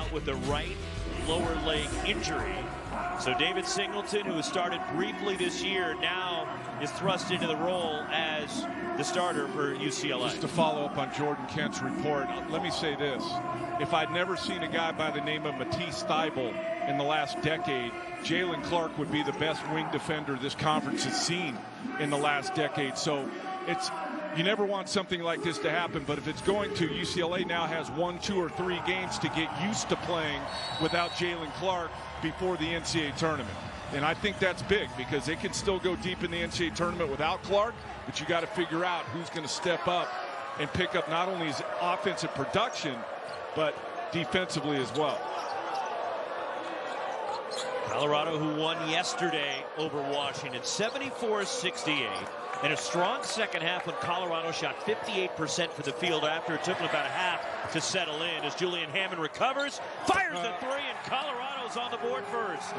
out with a right lower leg injury. So David Singleton, who has started briefly this year, now is thrust into the role as the starter for UCLA. Just to follow up on Jordan Kent's report, let me say this. If I'd never seen a guy by the name of Matisse Thybulle in the last decade, Jalen Clark would be the best wing defender this conference has seen in the last decade. So you never want something like this to happen, but if it's going to, UCLA now has 1, 2, or 3 games to get used to playing without Jalen Clark before the NCAA tournament. And I think that's big because they can still go deep in the NCAA tournament without Clark, but you got to figure out who's going to step up and pick up not only his offensive production, but defensively as well. Colorado, who won yesterday over Washington, 74-68. In a strong second half when Colorado shot 58% for the field after it took them about a half to settle in. As Julian Hammond recovers, fires a three, and Colorado's on the board first.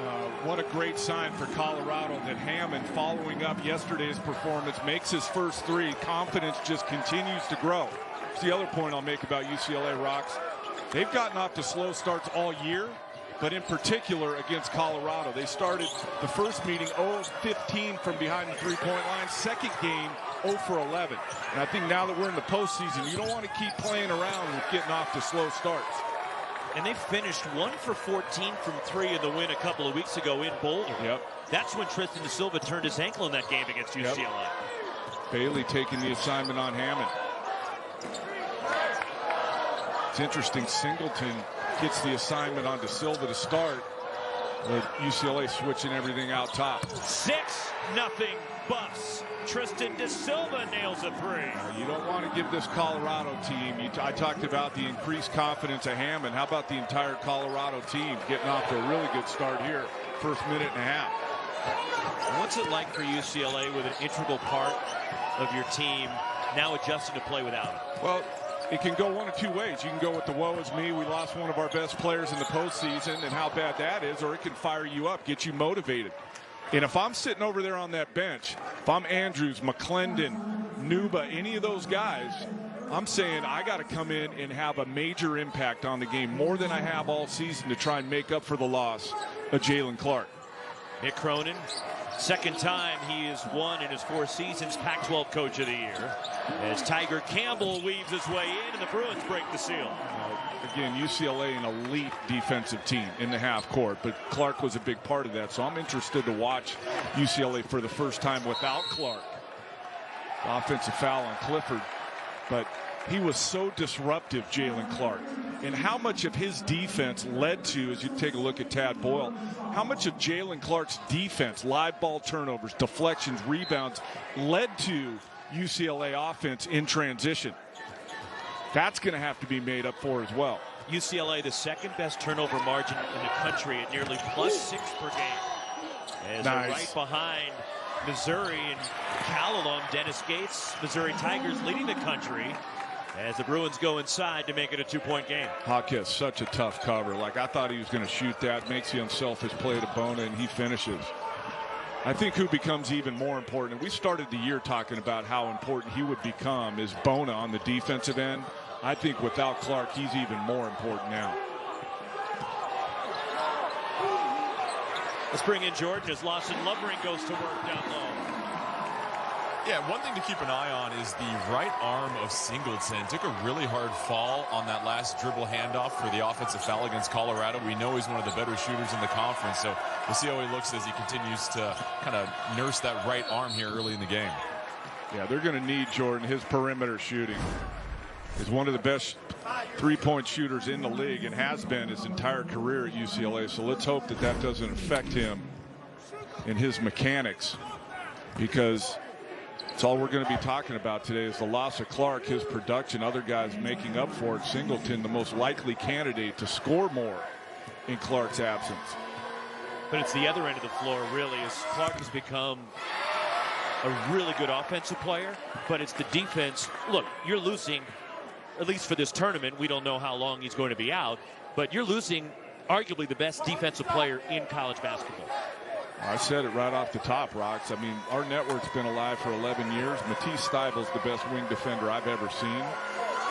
What a great sign for Colorado that Hammond, following up yesterday's performance, makes his first three. Confidence just continues to grow. It's the other point I'll make about UCLA, Rocks. They've gotten off to slow starts all year, but in particular against Colorado. They started the first meeting 0-15 from behind the three-point line. Second game, 0-11. And I think now that we're in the postseason, you don't want to keep playing around with getting off to slow starts. And they finished 1 for 14 from 3 in the win a couple of weeks ago in Boulder. Yep. That's when Tristan Da Silva turned his ankle in that game against UCLA. Yep. Bailey taking the assignment on Hammond. It's interesting, Singleton gets the assignment on Da Silva to start, with UCLA switching everything out top. 6-0 Buffs. Tristan Da Silva nails a three. You don't want to give this Colorado team, I talked about the increased confidence of Hammond. How about the entire Colorado team getting off to a really good start here, first minute and a half. What's it like for UCLA with an integral part of your team now adjusting to play without it? Well, it can go one of two ways. You can go with the woe is me, we lost one of our best players in the postseason, and how bad that is, or it can fire you up, get you motivated. And if I'm sitting over there on that bench, if I'm Andrews, McClendon, Nuba, any of those guys, I'm saying I got to come in and have a major impact on the game, more than I have all season, to try and make up for the loss of Jalen Clark. Mick Cronin, second time he has won in his 4 seasons Pac-12 Coach of the Year, as Tiger Campbell weaves his way in and the Bruins break the seal. Again, UCLA an elite defensive team in the half court, but Clark was a big part of that, so I'm interested to watch UCLA for the first time without Clark. Offensive foul on Clifford, but he was so disruptive, Jalen Clark, and how much of his defense led to, as you take a look at Tad Boyle, how much of Jalen Clark's defense, live ball turnovers, deflections, rebounds, led to UCLA offense in transition. That's going to have to be made up for as well. UCLA, the second best turnover margin in the country at nearly +6 per game. As nice. Right behind Missouri and Cal alum Dennis Gates, Missouri Tigers leading the country as the Bruins go inside to make it a 2-point game. Hawkes, such a tough cover. Like, I thought he was going to shoot that. Makes the unselfish play to Bona, and he finishes. I think who becomes even more important, and we started the year talking about how important he would become, is Bona on the defensive end. I think without Clark, he's even more important now. Let's bring in Jordan as Lawson Lovering goes to work down low. Yeah, one thing to keep an eye on is the right arm of Singleton. Took a really hard fall on that last dribble handoff for the offensive foul against Colorado. We know he's one of the better shooters in the conference, so we'll see how he looks as he continues to kind of nurse that right arm here early in the game. Yeah, they're going to need Jordan. His perimeter shooting is one of the best three-point shooters in the league and has been his entire career at UCLA, so let's hope that that doesn't affect him in his mechanics, because it's all we're going to be talking about today is the loss of Clark, his production, other guys making up for it. Singleton, the most likely candidate to score more in Clark's absence. But it's the other end of the floor, really, as Clark has become a really good offensive player, but it's the defense. Look, you're losing, at least for this tournament, we don't know how long he's going to be out, but you're losing arguably the best defensive player in college basketball. I said it right off the top, Rocks. I mean, our network's been alive for 11 years. Matisse Thybulle's the best wing defender I've ever seen.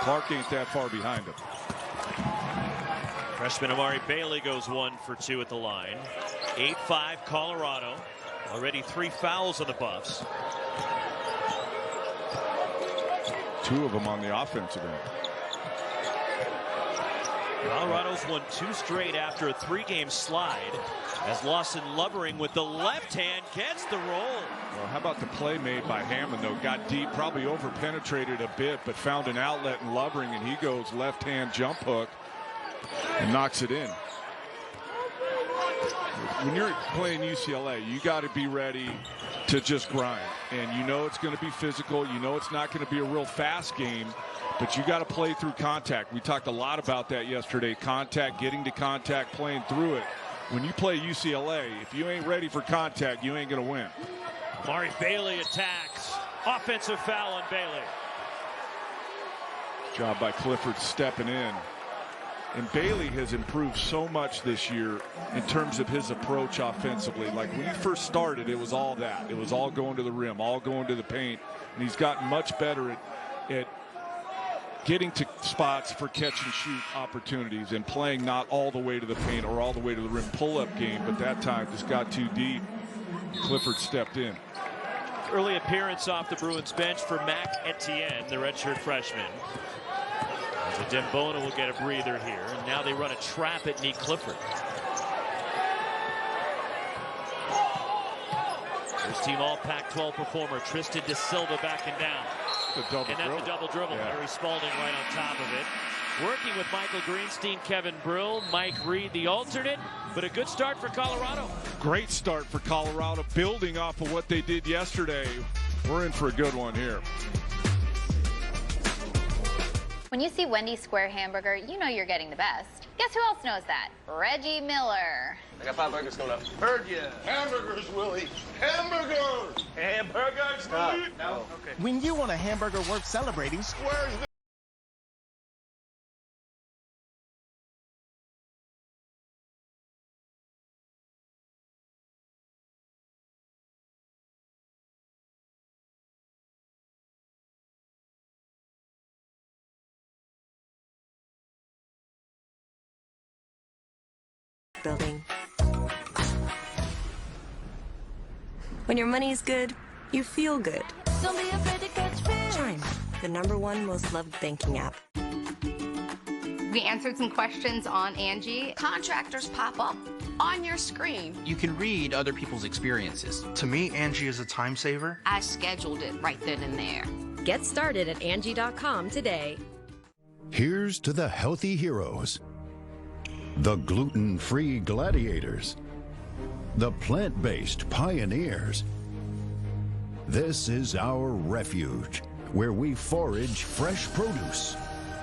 Clark ain't that far behind him. Freshman Amari Bailey goes 1 for 2 at the line. 8-5 Colorado. Already 3 fouls on the Buffs. 2 of them on the offensive end. Colorado's won 2 straight after a 3-game slide, as Lawson Lovering with the left hand gets the roll. Well, how about the play made by Hammond, though? Got deep, probably over-penetrated a bit, but found an outlet in Lovering, and he goes left-hand jump hook and knocks it in. When you're playing UCLA, you got to be ready to just grind. And you know it's going to be physical. You know it's not going to be a real fast game, but you got to play through contact. We talked a lot about that yesterday. Contact, getting to contact, playing through it. When you play UCLA, if you ain't ready for contact, you ain't going to win. Amari Bailey attacks. Offensive foul on Bailey. Job by Clifford stepping in. And Bailey has improved so much this year in terms of his approach offensively. Like when he first started, it was all that. It was all going to the rim, all going to the paint. And he's gotten much better at getting to spots for catch and shoot opportunities and playing not all the way to the paint or all the way to the rim pull-up game, but that time just got too deep. Clifford stepped in. Early appearance off the Bruins bench for Mac Etienne, the redshirt freshman. So Dembona will get a breather here, and now they run a trap at Nick Clifford. First team all Pac-12 performer Tristan De Silva backing down. And that's a double dribble. Yeah. Harry Spalding right on top of it. Working with Michael Greenstein, Kevin Brill, Mike Reed, the alternate, but a good start for Colorado. Great start for Colorado, building off of what they did yesterday. We're in for a good one here. When you see Wendy's Square Hamburger, you know you're getting the best. Guess who else knows that? Reggie Miller. I got 5 burgers coming up. Heard ya. Hamburgers, Willie. Hamburgers. Hamburgers, Willie. No. Okay. When you want a hamburger worth celebrating, Square's the building. When your money's good, you feel good. Don't be afraid to catch fish. Chime, the #1 most loved banking app. We answered some questions on Angie. Contractors pop up on your screen. You can read other people's experiences. To me, Angie is a time saver. I scheduled it right then and there. Get started at Angie.com today. Here's to the healthy heroes, the gluten-free gladiators, the plant-based pioneers. This is our refuge, where we forage fresh produce,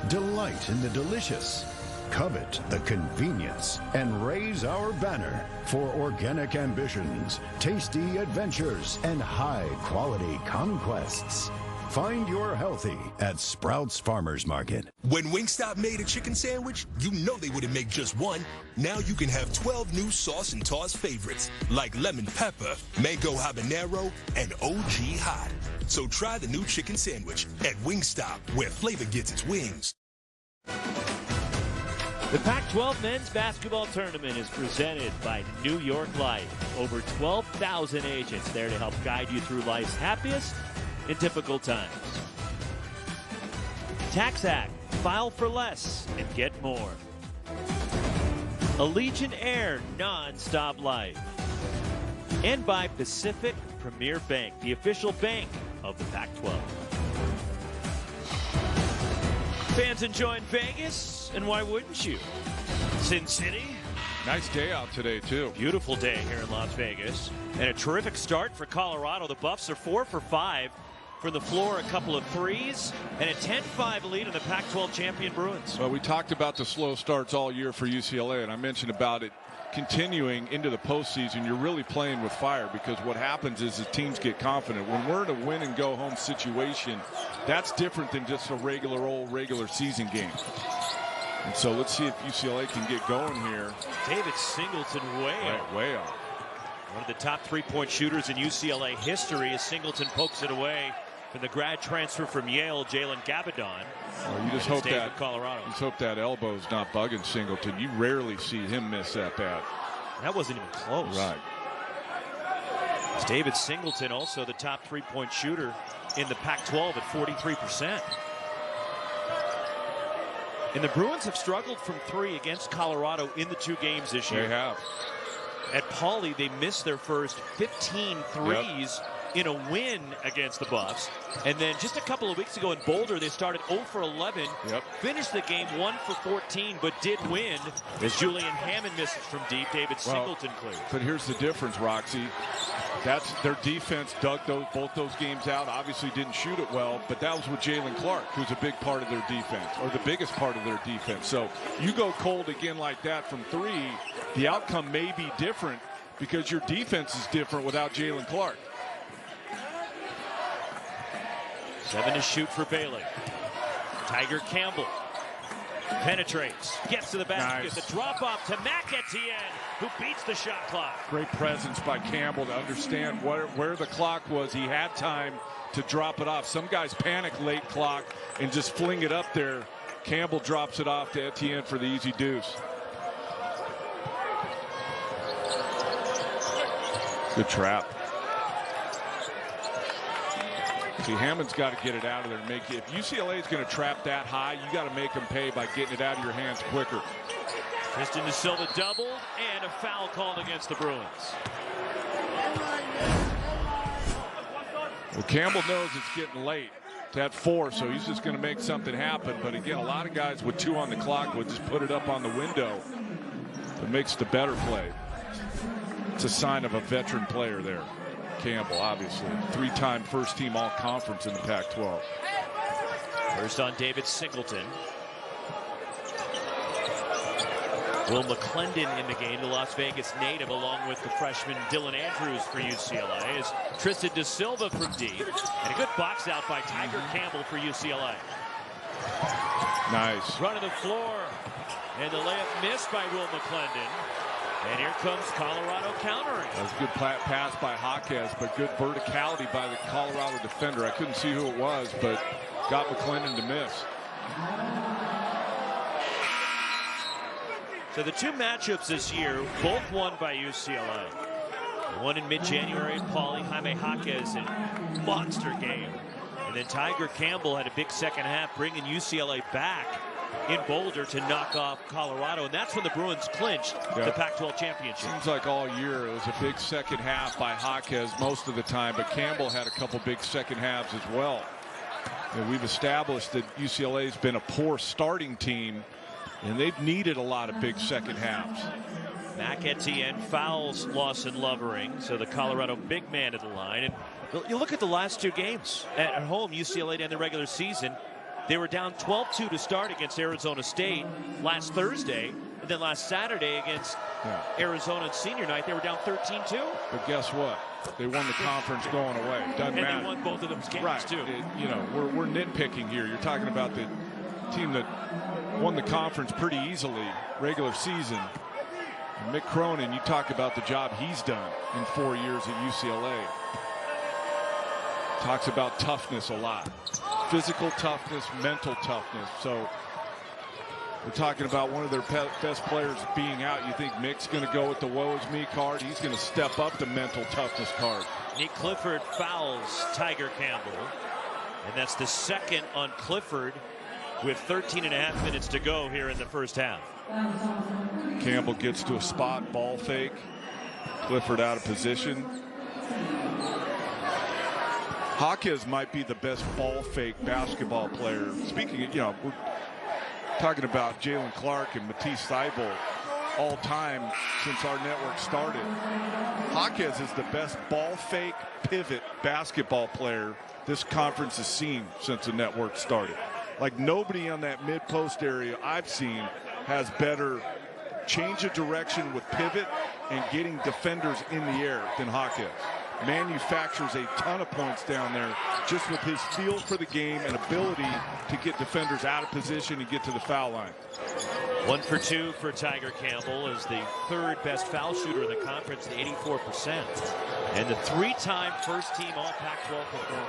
delight in the delicious, covet the convenience, and raise our banner for organic ambitions, tasty adventures, and high-quality conquests. Find your healthy at Sprouts Farmers Market. When Wingstop made a chicken sandwich, you know they wouldn't make just one. Now you can have 12 new sauce and toss favorites, like lemon pepper, mango habanero, and OG hot. So try the new chicken sandwich at Wingstop, where flavor gets its wings. The Pac-12 men's basketball tournament is presented by New York Life. Over 12,000 agents there to help guide you through life's happiest in difficult times. Tax Act, file for less and get more. Allegiant Air, non-stop life. And by Pacific Premier Bank, the official bank of the Pac-12. Fans enjoying Vegas, and why wouldn't you? Sin City. Nice day out today, too. Beautiful day here in Las Vegas. And a terrific start for Colorado. The Buffs are 4 for 5 from the floor, a couple of threes, and a 10-5 lead in the Pac-12 champion Bruins. Well, we talked about the slow starts all year for UCLA, and I mentioned about it continuing into the postseason. You're really playing with fire, because what happens is the teams get confident. When we're in a win and go home situation, that's different than just a regular season game. And so let's see if UCLA can get going here. David Singleton way off. One of the top three-point shooters in UCLA history as Singleton pokes it away And the grad transfer from Yale, Jalen Gabadon. Well, you just hope that Colorado. You just hope that elbow's not bugging Singleton. You rarely see him miss that bat. That wasn't even close. Right. It's David Singleton, also the top three-point shooter in the Pac-12 at 43%. And the Bruins have struggled from three against Colorado in the 2 games this year. They have. At Pauley, they missed their first 15 threes in a win against the Buffs. And then just a couple of weeks ago in Boulder, they started 0 for 11, finished the game 1 for 14, but did win as Julian Hammond misses from deep. David Singleton cleared. But here's the difference, Roxy. That's their defense dug both those games out. Obviously didn't shoot it well, but that was with Jalen Clark, who's a big part of their defense, or the biggest part of their defense. So you go cold again like that from 3, the outcome may be different because your defense is different without Jalen Clark. 7 to shoot for Bailey. Tiger Campbell penetrates, gets to the basket. Nice. The drop off to Mac Etienne, who beats the shot clock. Great presence by Campbell to understand where the clock was. He had time to drop it off. Some guys panic late clock and just fling it up there. Campbell drops it off to Etienne for the easy deuce. Good trap. See, Hammond's got to get it out of there and make it. If UCLA is going to trap that high, you got to make them pay by getting it out of your hands quicker. Tristan Da Silva doubled, and a foul called against the Bruins. Well, Campbell knows it's getting late. It's at 4, so he's just going to make something happen. But again, a lot of guys with 2 on the clock would just put it up on the window. It makes the better play. It's a sign of a veteran player there. Campbell, obviously. 3-time first-team all-conference in the Pac-12. First on David Singleton. Will McClendon in the game, the Las Vegas native, along with the freshman Dylan Andrews for UCLA, is Tristan Da Silva from deep. And a good box out by Tiger Campbell for UCLA. Nice. Run of the floor. And the layup missed by Will McClendon. And here comes Colorado countering. That was a good pass by Jaquez, but good verticality by the Colorado defender. I couldn't see who it was, but got McClendon to miss. So the 2 matchups this year, both won by UCLA. One in mid-January at Pauley, Jaime Jaquez in monster game. And then Tiger Campbell had a big second half, bringing UCLA back in Boulder to knock off Colorado, and that's when the Bruins clinched the Pac-12 championship. Seems like all year it was a big second half by Jaquez most of the time, but Campbell had a couple big second halves as well. And we've established that UCLA's been a poor starting team, and they've needed a lot of big second halves. Mac Etienne fouls Lawson Lovering, so the Colorado big man at the line. And you look at the last 2 games at home, UCLA to end the regular season. They were down 12-2 to start against Arizona State last Thursday, and then last Saturday against Arizona on senior night, they were down 13-2. But guess what? They won the conference going away. Doesn't matter. And they won both of those games, too. You know, we're nitpicking here. You're talking about the team that won the conference pretty easily, regular season. And Mick Cronin, you talk about the job he's done in 4 years at UCLA. Talks about toughness a lot. Physical toughness, mental toughness. So we're talking about one of their best players being out. You think Mick's going to go with the woe is me card? He's going to step up the mental toughness card. Nick Clifford fouls Tiger Campbell. And that's the second on Clifford with 13.5 minutes to go here in the first half. Campbell gets to a spot, ball fake. Clifford out of position. Jaquez might be the best ball fake basketball player. Speaking of, we're talking about Jalen Clark and Matisse Thybulle all time since our network started. Jaquez is the best ball fake pivot basketball player this conference has seen since the network started. Like, nobody on that mid-post area I've seen has better change of direction with pivot and getting defenders in the air than Jaquez. Manufactures a ton of points down there just with his feel for the game and ability to get defenders out of position and get to the foul line. 1 for 2 for Tiger Campbell as the 3rd best foul shooter in the conference at 84%. And the 3-time first team all Pac-12 performer.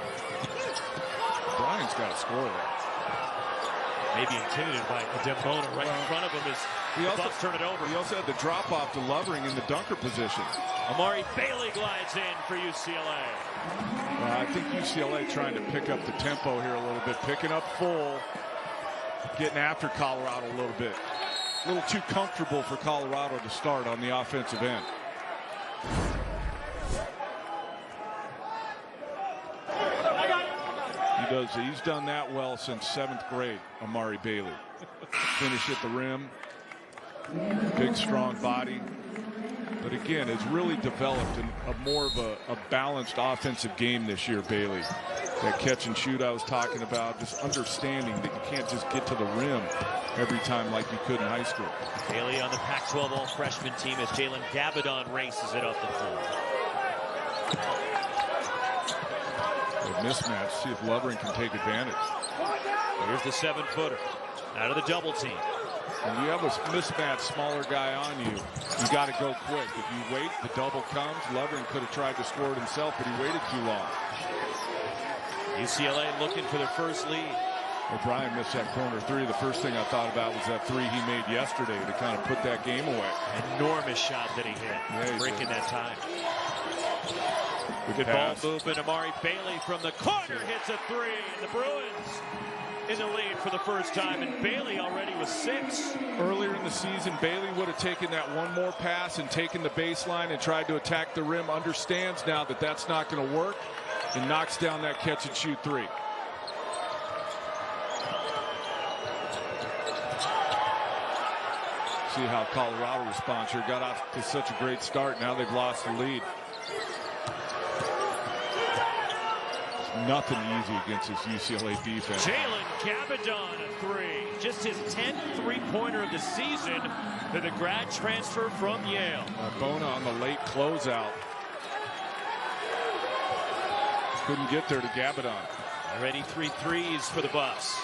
Brian's got to score there. Maybe intimidated by Dembona right in front of him as the Bucks turn it over. He also had the drop off to Lovering in the dunker position. Amari Bailey glides in for UCLA. I think UCLA trying to pick up the tempo here a little bit, picking up full, getting after Colorado a little bit. A little too comfortable for Colorado to start on the offensive end. He's done that well since 7th grade, Amari Bailey. Finish at the rim. Big, strong body. But again, it's really developed in more of a balanced offensive game this year, Bailey. That catch and shoot I was talking about, just understanding that you can't just get to the rim every time like you could in high school. Bailey on the Pac-12 all-freshman team as Jalen Gabadon races it up the floor. Mismatch, see if Lovering can take advantage. Here's the 7-footer out of the double team. When you have a mismatched smaller guy on you, you got to go quick. If you wait, the double comes. Lovering could have tried to score it himself, but he waited too long. UCLA looking for their first lead. O'Brien missed that corner three. The first thing I thought about was that three he made yesterday to kind of put that game away. Enormous shot that he hit, breaking that tie. Good ball movement. Amari Bailey from the corner hits a three. And the Bruins in the lead for the first time. And Bailey already was 6. Earlier in the season, Bailey would have taken that one more pass and taken the baseline and tried to attack the rim. Understands now that that's not going to work and knocks down that catch and shoot three. See how Colorado responds here. Got off to such a great start. Now they've lost the lead. Nothing easy against this UCLA defense. Jalen Gabadon, a 3. Just his 10th three-pointer of the season to the grad transfer from Yale. Bona on the late closeout. Couldn't get there to Gabadon. Already 3 threes for the Buffs.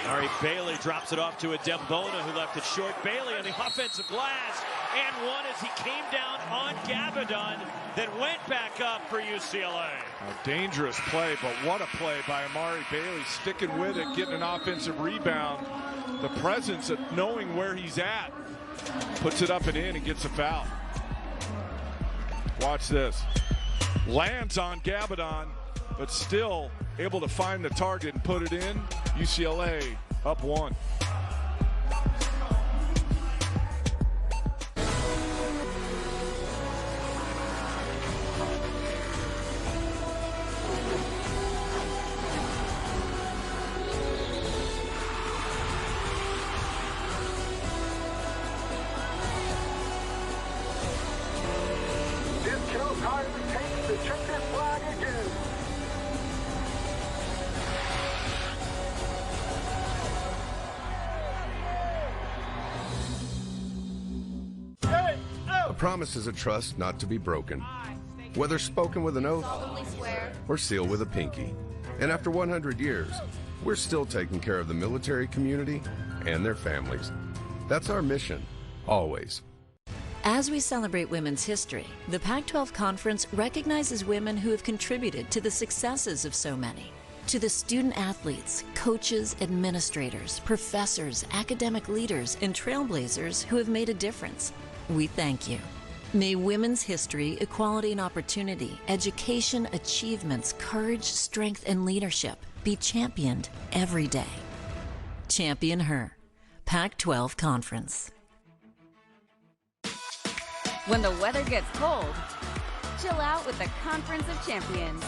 Amari Bailey drops it off to a Dembona who left it short. Bailey on the offensive glass. And one as he came down on Gabadon, then went back up for UCLA. A dangerous play, but what a play by Amari Bailey, sticking with it, getting an offensive rebound. The presence of knowing where he's at. Puts it up and in and gets a foul. Watch this. Lands on Gabadon, but still able to find the target and put it in. UCLA up 1. Promise is a trust not to be broken, whether spoken with an oath or sealed with a pinky. And after 100 years, we're still taking care of the military community and their families. That's our mission, always. As we celebrate women's history, the Pac-12 Conference recognizes women who have contributed to the successes of so many. To the student athletes, coaches, administrators, professors, academic leaders, and trailblazers who have made a difference, we thank you. May women's history, equality and opportunity, education, achievements, courage, strength, and leadership be championed every day. Champion her. Pac-12 Conference. When the weather gets cold, chill out with the Conference of Champions.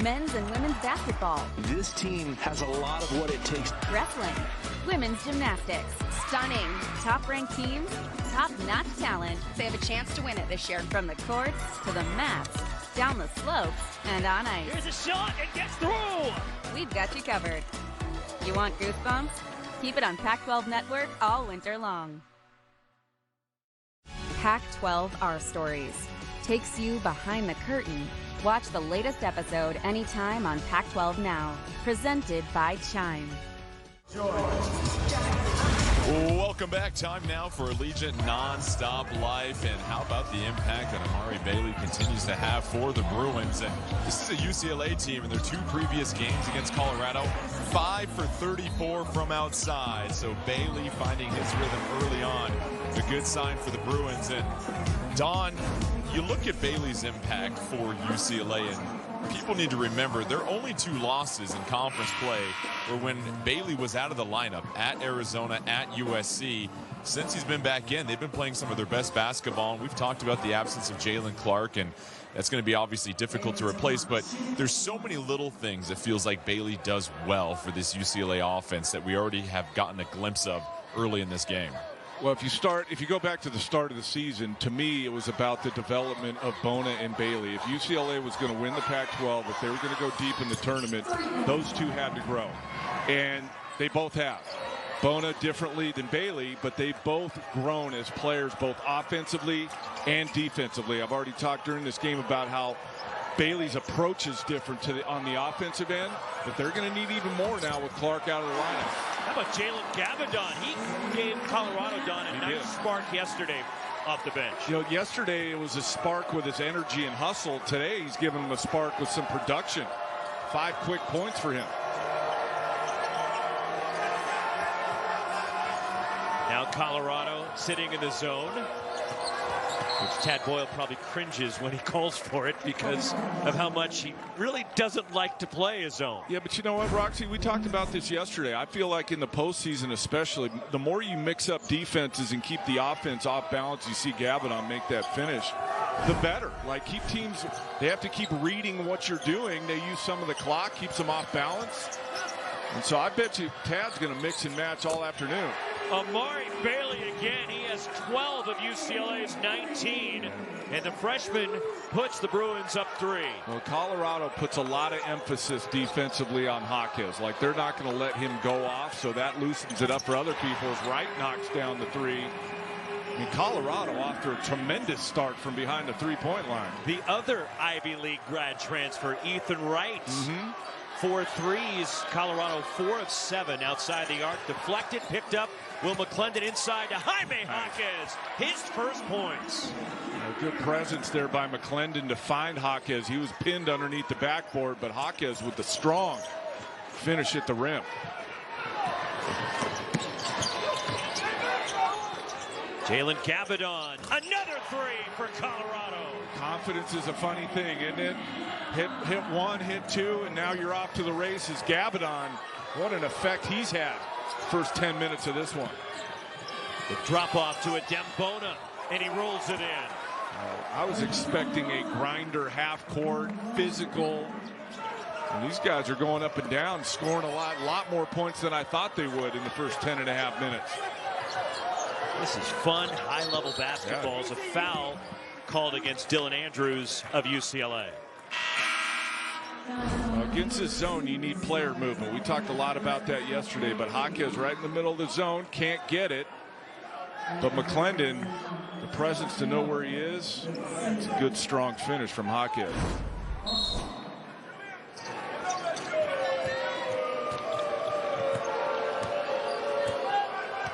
Men's and women's basketball. This team has a lot of what it takes. Wrestling. Women's gymnastics. Stunning. Top-ranked teams. Top-notch talent. They have a chance to win it this year. From the courts to the mats, down the slopes, and on ice. Here's a shot. It gets through. We've got you covered. You want goosebumps? Keep it on Pac-12 Network all winter long. Pac-12 Our Stories takes you behind the curtain. Watch the latest episode anytime on Pac-12 Now. Presented by Chime. Welcome Welcome back. Time now for Allegiant Non-Stop Life. And how about the impact that Amari Bailey continues to have for the Bruins? And this is a UCLA team in their 2 previous games against Colorado. 5 for 34 from outside. So Bailey finding his rhythm early on. A good sign for the Bruins. And Don, you look at Bailey's impact for UCLA, and people need to remember their only 2 losses in conference play were when Bailey was out of the lineup at Arizona, at USC. Since he's been back in, they've been playing some of their best basketball. And we've talked about the absence of Jalen Clark, and that's going to be obviously difficult to replace. But there's so many little things it feels like Bailey does well for this UCLA offense that we already have gotten a glimpse of early in this game. Well, if you go back to the start of the season, to me, it was about the development of Bona and Bailey. If UCLA was going to win the Pac-12, if they were going to go deep in the tournament, those 2 had to grow. And they both have. Bona differently than Bailey, but they've both grown as players, both offensively and defensively. I've already talked during this game about how Bailey's approach is different on the offensive end, but they're going to need even more now with Clark out of the lineup. How about Jalen Gabadon? He gave Colorado, Don, a nice spark yesterday off the bench. You know, yesterday it was a spark with his energy and hustle. Today he's giving him a spark with some production. 5 quick points for him. Now Colorado sitting in the zone, which Tad Boyle probably cringes when he calls for it because of how much he really doesn't like to play his zone. Yeah, but you know what, Roxy? We talked about this yesterday. I feel like in the postseason especially, the more you mix up defenses and keep the offense off balance, you see Gabadon make that finish, the better. Like, keep teams, they have to keep reading what you're doing. They use some of the clock, keeps them off balance. And so I bet you Tad's going to mix and match all afternoon. Amari Bailey again. He has 12 of UCLA's 19. And the freshman puts the Bruins up 3. Well, Colorado puts a lot of emphasis defensively on Jaquez. Like, they're not going to let him go off, so that loosens it up for other people as Wright knocks down the 3. I mean, Colorado off to a tremendous start from behind the 3-point line. The other Ivy League grad transfer, Ethan Wright. 4 threes. Colorado 4 of 7 outside the arc. Deflected, picked up. Will McClendon inside to Jaime Jaquez. His first points. A good presence there by McClendon to find Jaquez. He was pinned underneath the backboard, but Jaquez with the strong finish at the rim. Jalen Gabadon, another 3 for Colorado. Confidence is a funny thing, isn't it? Hit 1, hit 2, and now you're off to the races. Gabadon, what an effect he's had first 10 minutes of this one. The drop off to Adem Bona, and he rolls it in. I was expecting a grinder, half court, physical. And these guys are going up and down, scoring a lot more points than I thought they would in the first 10.5 minutes. This is fun, high-level basketball. It's a foul called against Dylan Andrews of UCLA. Against this zone, you need player movement. We talked a lot about that yesterday, but Jaquez right in the middle of the zone, can't get it. But McClendon, the presence to know where he is, it's a good, strong finish from Jaquez.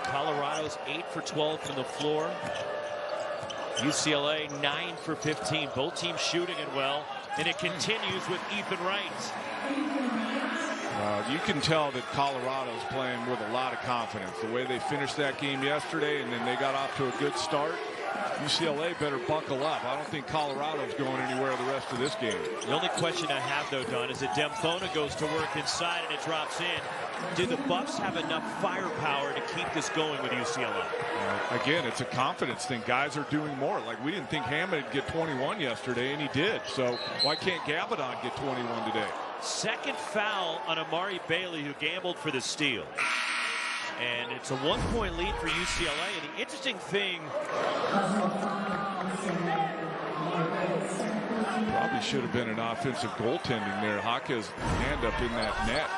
Colorado's 8 for 12 from the floor. UCLA 9 for 15. Both teams shooting it well. And it continues with Ethan Wright. You can tell that Colorado's playing with a lot of confidence. The way they finished that game yesterday, and then they got off to a good start. UCLA better buckle up. I don't think Colorado's going anywhere the rest of this game. The only question I have, though, Don, is that Adem Bona goes to work inside and it drops in. Do the Buffs have enough firepower to keep this going with UCLA? Again, it's a confidence thing. Guys are doing more. Like, we didn't think Hammond would get 21 yesterday, and he did. So why can't Gabadon get 21 today? Second foul on Amari Bailey, who gambled for the steal. And it's a 1-point lead for UCLA. And the interesting thing, probably should have been an offensive goaltending there. Jaquez hand up in that net.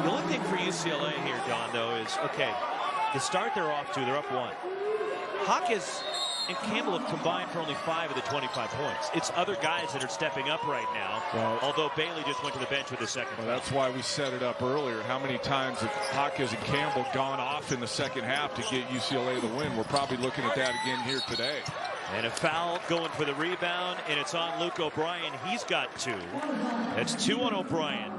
The only thing for UCLA here, Don, though, is, okay, the start they're off to, they're up 1. Jaquez and Campbell have combined for only 5 of the 25 points. It's other guys that are stepping up right now, although Bailey just went to the bench with his second. Well, that's why we set it up earlier. How many times have Hawkins and Campbell gone off in the second half to get UCLA the win? We're probably looking at that again here today. And a foul going for the rebound, and it's on Luke O'Brien. He's got 2. That's 2 on O'Brien,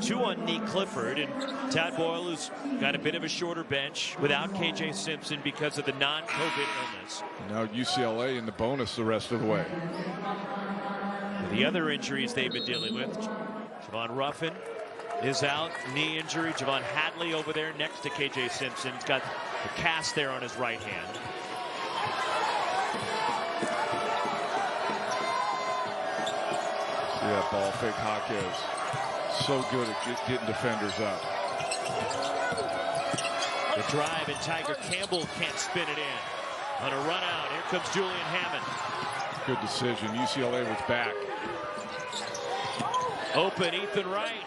2 on Nick Clifford, and Tad Boyle, who's got a bit of a shorter bench without KJ Simpson because of the non-COVID illness. Now UCLA in the bonus the rest of the way. The other injuries they've been dealing with, Javon Ruffin is out, knee injury. Javon Hadley over there next to KJ Simpson. He's got the cast there on his right hand. See that ball fake Hawkins. So good at getting defenders up. The drive, and Tiger Campbell can't spin it in. On a run out, here comes Julian Hammond. Good decision. UCLA was back. Open, Ethan Wright.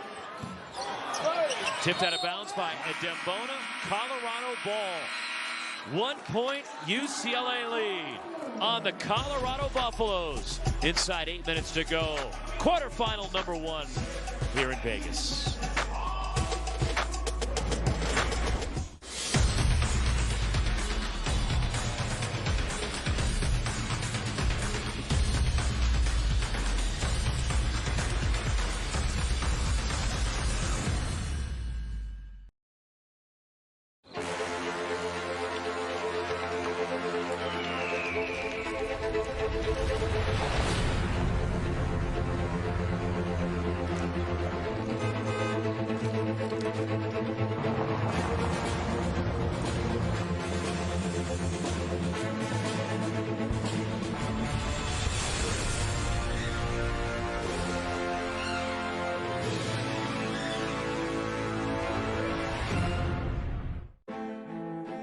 Tipped out of bounds by Adembona. Colorado ball. 1 point UCLA lead on the Colorado Buffaloes. Inside 8 minutes to go. Quarterfinal number 1 here in Vegas.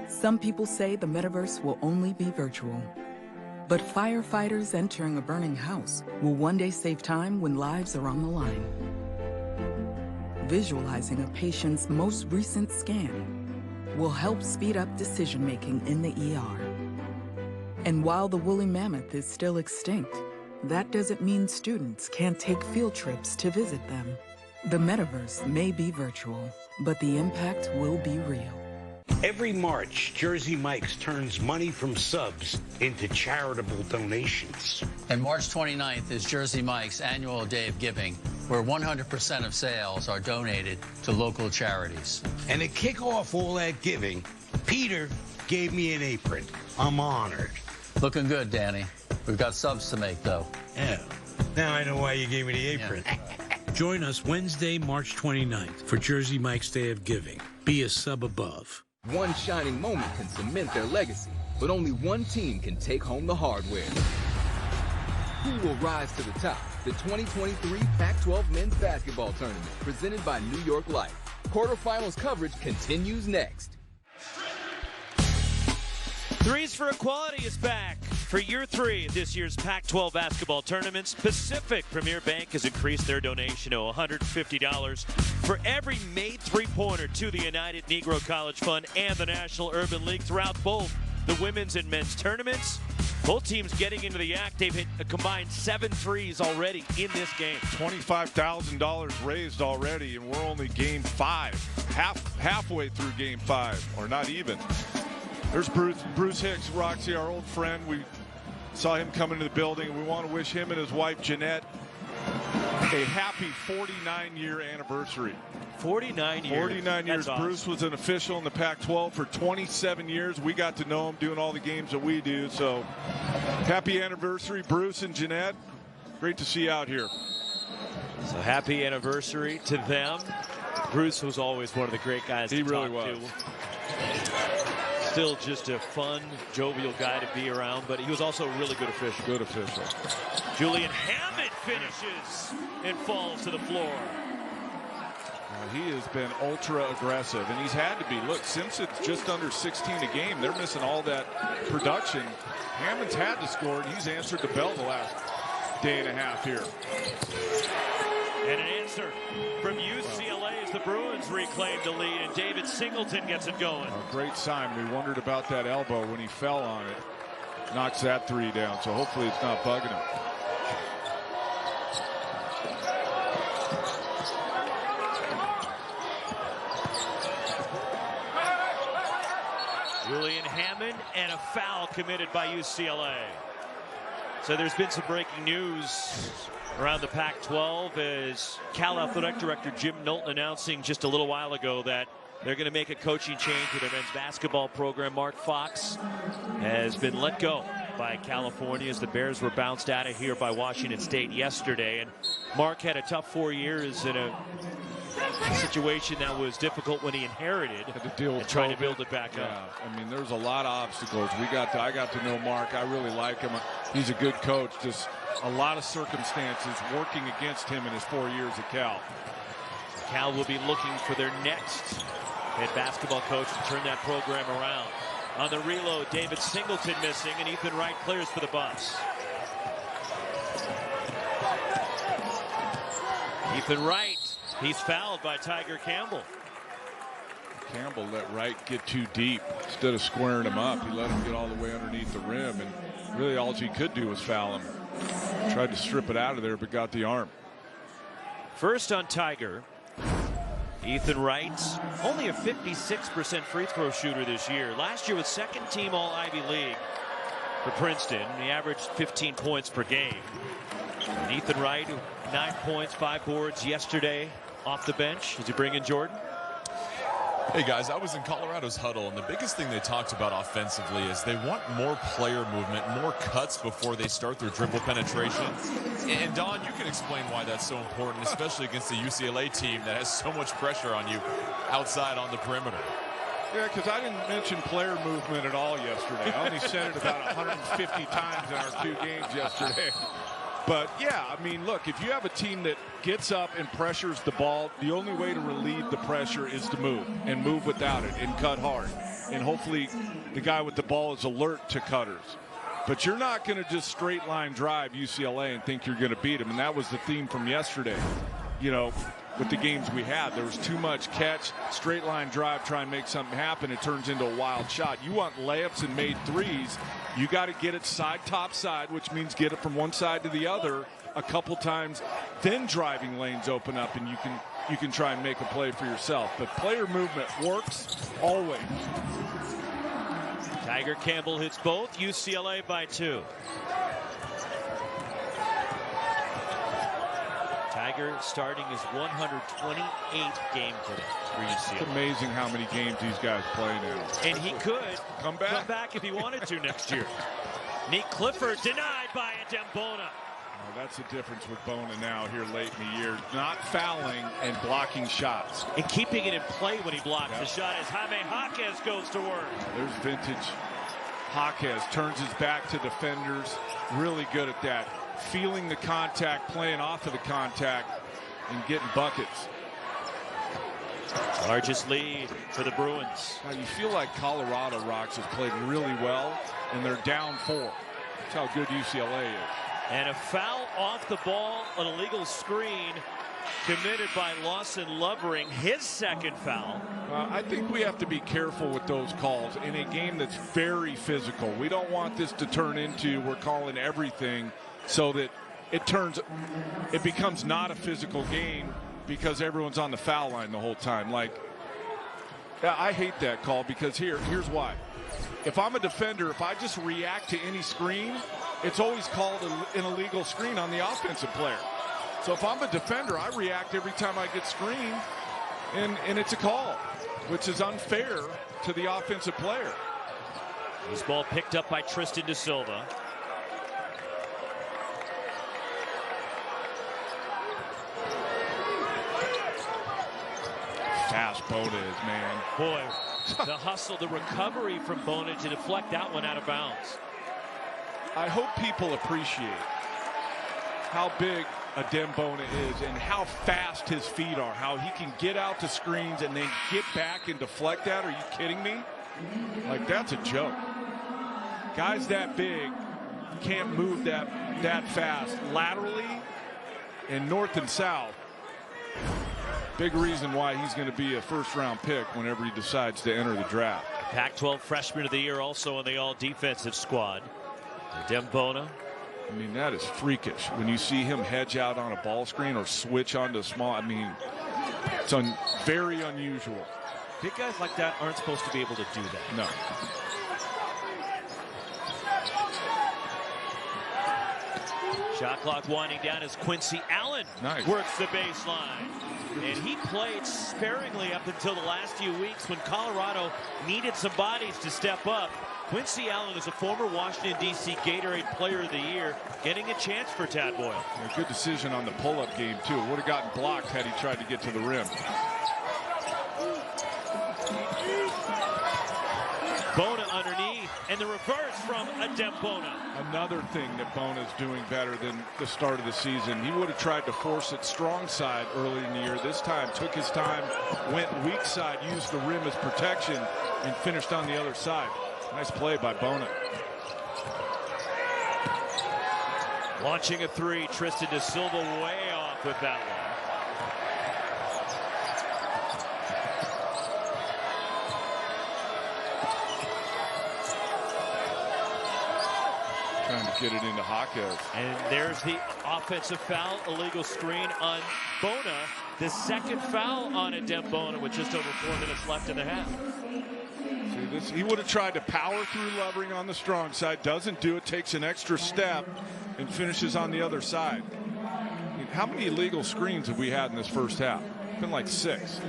Some people say the metaverse will only be virtual. But firefighters entering a burning house will one day save time when lives are on the line. Visualizing a patient's most recent scan will help speed up decision-making in the ER. And while the woolly mammoth is still extinct, that doesn't mean students can't take field trips to visit them. The metaverse may be virtual, but the impact will be real. Every March, Jersey Mike's turns money from subs into charitable donations. And March 29th is Jersey Mike's annual day of giving, where 100% of sales are donated to local charities. And to kick off all that giving, Peter gave me an apron. I'm honored. Looking good, Danny. We've got subs to make, though. Yeah. Now I know why you gave me the apron. Yeah. Join us Wednesday, March 29th for Jersey Mike's Day of Giving. Be a sub above. One shining moment can cement their legacy, but only one team can take home the hardware. Who will rise to the top? The 2023 Pac-12 Men's Basketball Tournament, presented by New York Life. Quarterfinals coverage continues next. Threes for Equality is back for year 3 of this year's Pac-12 basketball tournaments. Pacific Premier Bank has increased their donation to $150 for every made three-pointer to the United Negro College Fund and the National Urban League throughout both the women's and men's tournaments. Both teams getting into the act. They've hit a combined 7 threes already in this game. $25,000 raised already, and we're only game 5, halfway through game 5, or not even. There's Bruce Hicks, Roxy, our old friend. We saw him come into the building, and we want to wish him and his wife, Jeanette, a happy 49-year anniversary. 49 years. 49 years. That's Bruce awesome. was an official in the Pac-12 for 27 years. We got to know him doing all the games that we do. So happy anniversary, Bruce and Jeanette. Great to see you out here. So happy anniversary to them. Bruce was always one of the great guys to really talk was. to. Still just a fun, jovial guy to be around, but he was also a really good official. Good official. Julian Hammond finishes and falls to the floor. He has been ultra aggressive, and he's had to be. Look, since it's just under 16 a game, they're missing all that production. Hammond's had to score, and he's answered the bell the last day and a half here. And an answer from UCLA as the Bruins reclaim the lead, and David Singleton gets it going. A great sign. We wondered about that elbow when he fell on it. Knocks that three down, so hopefully it's not bugging him. Julian Hammond, and a foul committed by UCLA. So there's been some breaking news around the Pac-12 as Cal Athletic Director Jim Knowlton announcing just a little while ago that they're going to make a coaching change to their men's basketball program. Mark Fox has been let go by California as the Bears were bounced out of here by Washington State yesterday. And Mark had a tough 4 years in a situation that was difficult when he inherited, had to deal with trying to build it back up. I mean, there's a lot of obstacles. I got to know Mark. I really like him. He's a good coach. Just a lot of circumstances working against him in his 4 years at Cal. Cal will be looking for their next head basketball coach to turn that program around. On the reload, David Singleton missing, and Ethan Wright clears for the bus. Ethan Wright, he's fouled by Tiger Campbell. Campbell let Wright get too deep. Instead of squaring him up, he let him get all the way underneath the rim, and really all he could do was foul him. Tried to strip it out of there, but got the arm. First on Tiger. Ethan Wright, only a 56% free throw shooter this year. Last year was second team all Ivy League for Princeton. He averaged 15 points per game. And Ethan Wright, 9 points, 5 boards yesterday off the bench. Does he bring in Jordan? Hey guys, I was in Colorado's huddle, and the biggest thing they talked about offensively is they want more player movement, more cuts before they start their dribble penetration. And Don, you can explain why that's so important, especially against the UCLA team that has so much pressure on you outside on the perimeter. Yeah, because I didn't mention player movement at all yesterday. I only said it about 150 times in our 2 games yesterday. But, yeah, I mean, look, if you have a team that gets up and pressures the ball, the only way to relieve the pressure is to move, and move without it, and cut hard. And hopefully the guy with the ball is alert to cutters. But you're not going to just straight line drive UCLA and think you're going to beat them. And that was the theme from yesterday. You know, with the games we had, there was too much catch, straight line drive, try and make something happen. It turns into a wild shot. You want layups and made threes. You got to get it top side, which means get it from one side to the other a couple times. Then driving lanes open up, and you can try and make a play for yourself. But player movement works always. Tiger Campbell hits both. UCLA by 2. Tiger starting his 128th game today for UCLA. It's amazing how many games these guys play now. And he could come back if he wanted to next year. Nick Clifford denied by Adembona. Oh, that's the difference with Bona now here late in the year. Not fouling and blocking shots. And keeping it in play when he blocks the shot as Jaime Jaquez goes to work. There's vintage Jaquez. Turns his back to defenders. Really good at that. Feeling the contact, playing off of the contact, and getting buckets. Largest lead for the Bruins. Now you feel like Colorado Rocks have played really well, and they're down 4. That's how good UCLA is. And a foul off the ball, an illegal screen committed by Lawson Lovering, his second foul. I think we have to be careful with those calls in a game that's very physical. We don't want this to turn into we're calling everything so that it becomes not a physical game because everyone's on the foul line the whole time. Like, I hate that call because here's why. If I'm a defender, if I just react to any screen, it's always called an illegal screen on the offensive player. So if I'm a defender, I react every time I get screened, and it's a call, which is unfair to the offensive player. This ball picked up by Tristan Da Silva. Fast Bona is, man. Boy, the hustle, the recovery from Bona to deflect that one out of bounds. I hope people appreciate how big Adembona is and how fast his feet are, how he can get out to screens and then get back and deflect that. Are you kidding me? Like, that's a joke. Guys that big can't move that fast laterally and north and south. Big reason why he's going to be a first-round pick whenever he decides to enter the draft. Pac-12 Freshman of the Year also on the all-defensive squad. Dembona. I mean, that is freakish. When you see him hedge out on a ball screen or switch onto a small, I mean, it's very unusual. Big guys like that aren't supposed to be able to do that. No. Shot clock winding down as Quincy Allen works the baseline. And he played sparingly up until the last few weeks when Colorado needed some bodies to step up. Quincy Allen is a former Washington, D.C. Gatorade Player of the Year, getting a chance for Tad Boyle. A good decision on the pull-up game, too. Would have gotten blocked had he tried to get to the rim. Bona underneath, and the reverse from Dembona. Another thing that Bona's doing better than the start of the season. He would have tried to force it strong side early in the year. This time, took his time, went weak side, used the rim as protection, and finished on the other side. Nice play by Bona. Launching a three, Tristan Da Silva way off with that one. Trying to get it into Haka. And there's the offensive foul, illegal screen on Bona. The second foul on Dembona with just over 4 minutes left in the half. See this, he would have tried to power through Lovering on the strong side, doesn't do it, takes an extra step and finishes on the other side. I mean, how many illegal screens have we had in this first half? It's been like 6.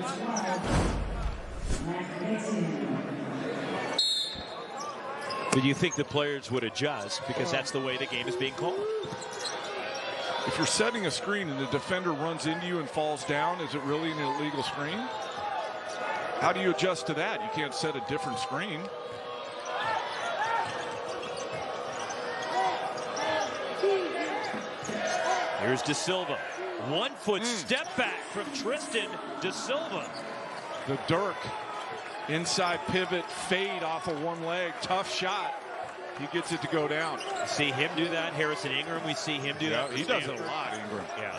But you think the players would adjust because that's the way the game is being called? If you're setting a screen and the defender runs into you and falls down, is it really an illegal screen? How do you adjust to that? You can't set a different screen. Here's Da Silva. 1 foot step back from Tristan Da Silva. The Dirk inside pivot fade off of one leg. Tough shot. He gets it to go down. See him do that. Harrison Ingram, we see him do that. He does it a lot, Ingram. Yeah.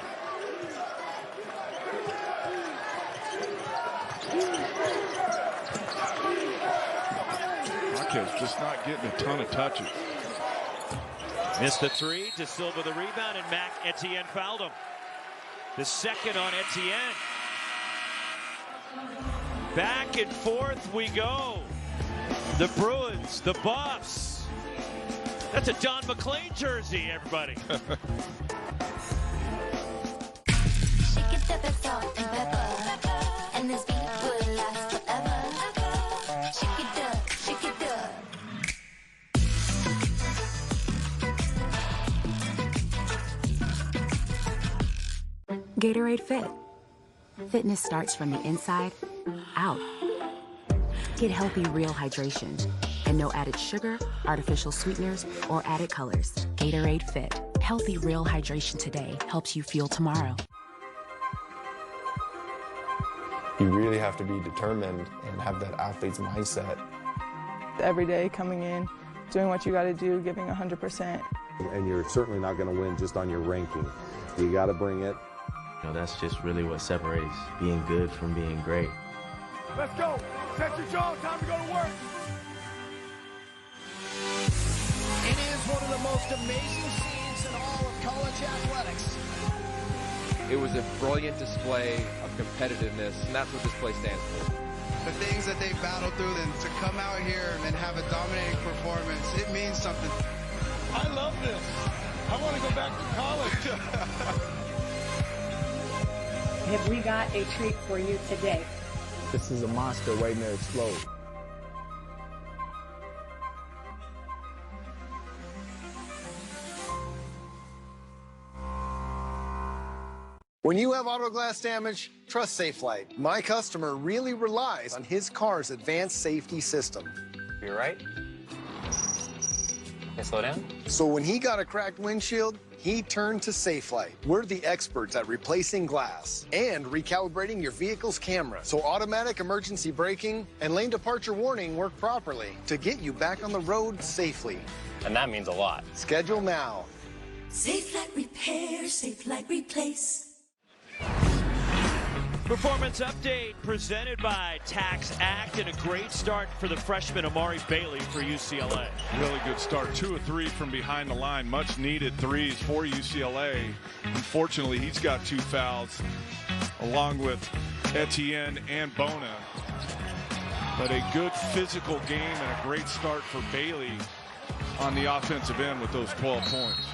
Marquez just not getting a ton of touches. Missed the three. Da Silva the rebound, and Mac Etienne fouled him. The second on Etienne. Back and forth we go. The Bruins, the Buffs. That's a Don McLean jersey, everybody. And this beat will last forever. Shake it up, shake it up. Gatorade Fit. Fitness starts from the inside out. Get healthy, real hydration. And no added sugar, artificial sweeteners, or added colors. Gatorade Fit. Healthy, real hydration today helps you fuel tomorrow. You really have to be determined and have that athlete's mindset. Every day coming in, doing what you got to do, giving 100%. And you're certainly not going to win just on your ranking. You got to bring it. You know, that's just really what separates being good from being great. Let's go. Set your jaw. Time to go to work. It is one of the most amazing scenes in all of college athletics. It was a brilliant display of competitiveness, and that's what this play stands for. The things that they battled through, and to come out here and have a dominating performance, it means something. I love this. I want to go back to college. Have we got a treat for you today? This is a monster waiting to explode. When you have auto glass damage, trust Safelite. My customer really relies on his car's advanced safety system. You're right. Okay, slow down. So when he got a cracked windshield, he turned to Safelite. We're the experts at replacing glass and recalibrating your vehicle's camera so automatic emergency braking and lane departure warning work properly to get you back on the road safely. And that means a lot. Schedule now. Safelite repair, Safelite replace. Performance update presented by Tax Act, and a great start for the freshman Amari Bailey for UCLA. Really good start. 2 of 3 from behind the line. Much needed threes for UCLA. Unfortunately, he's got 2 fouls along with Etienne and Bona. But a good physical game and a great start for Bailey on the offensive end with those 12 points.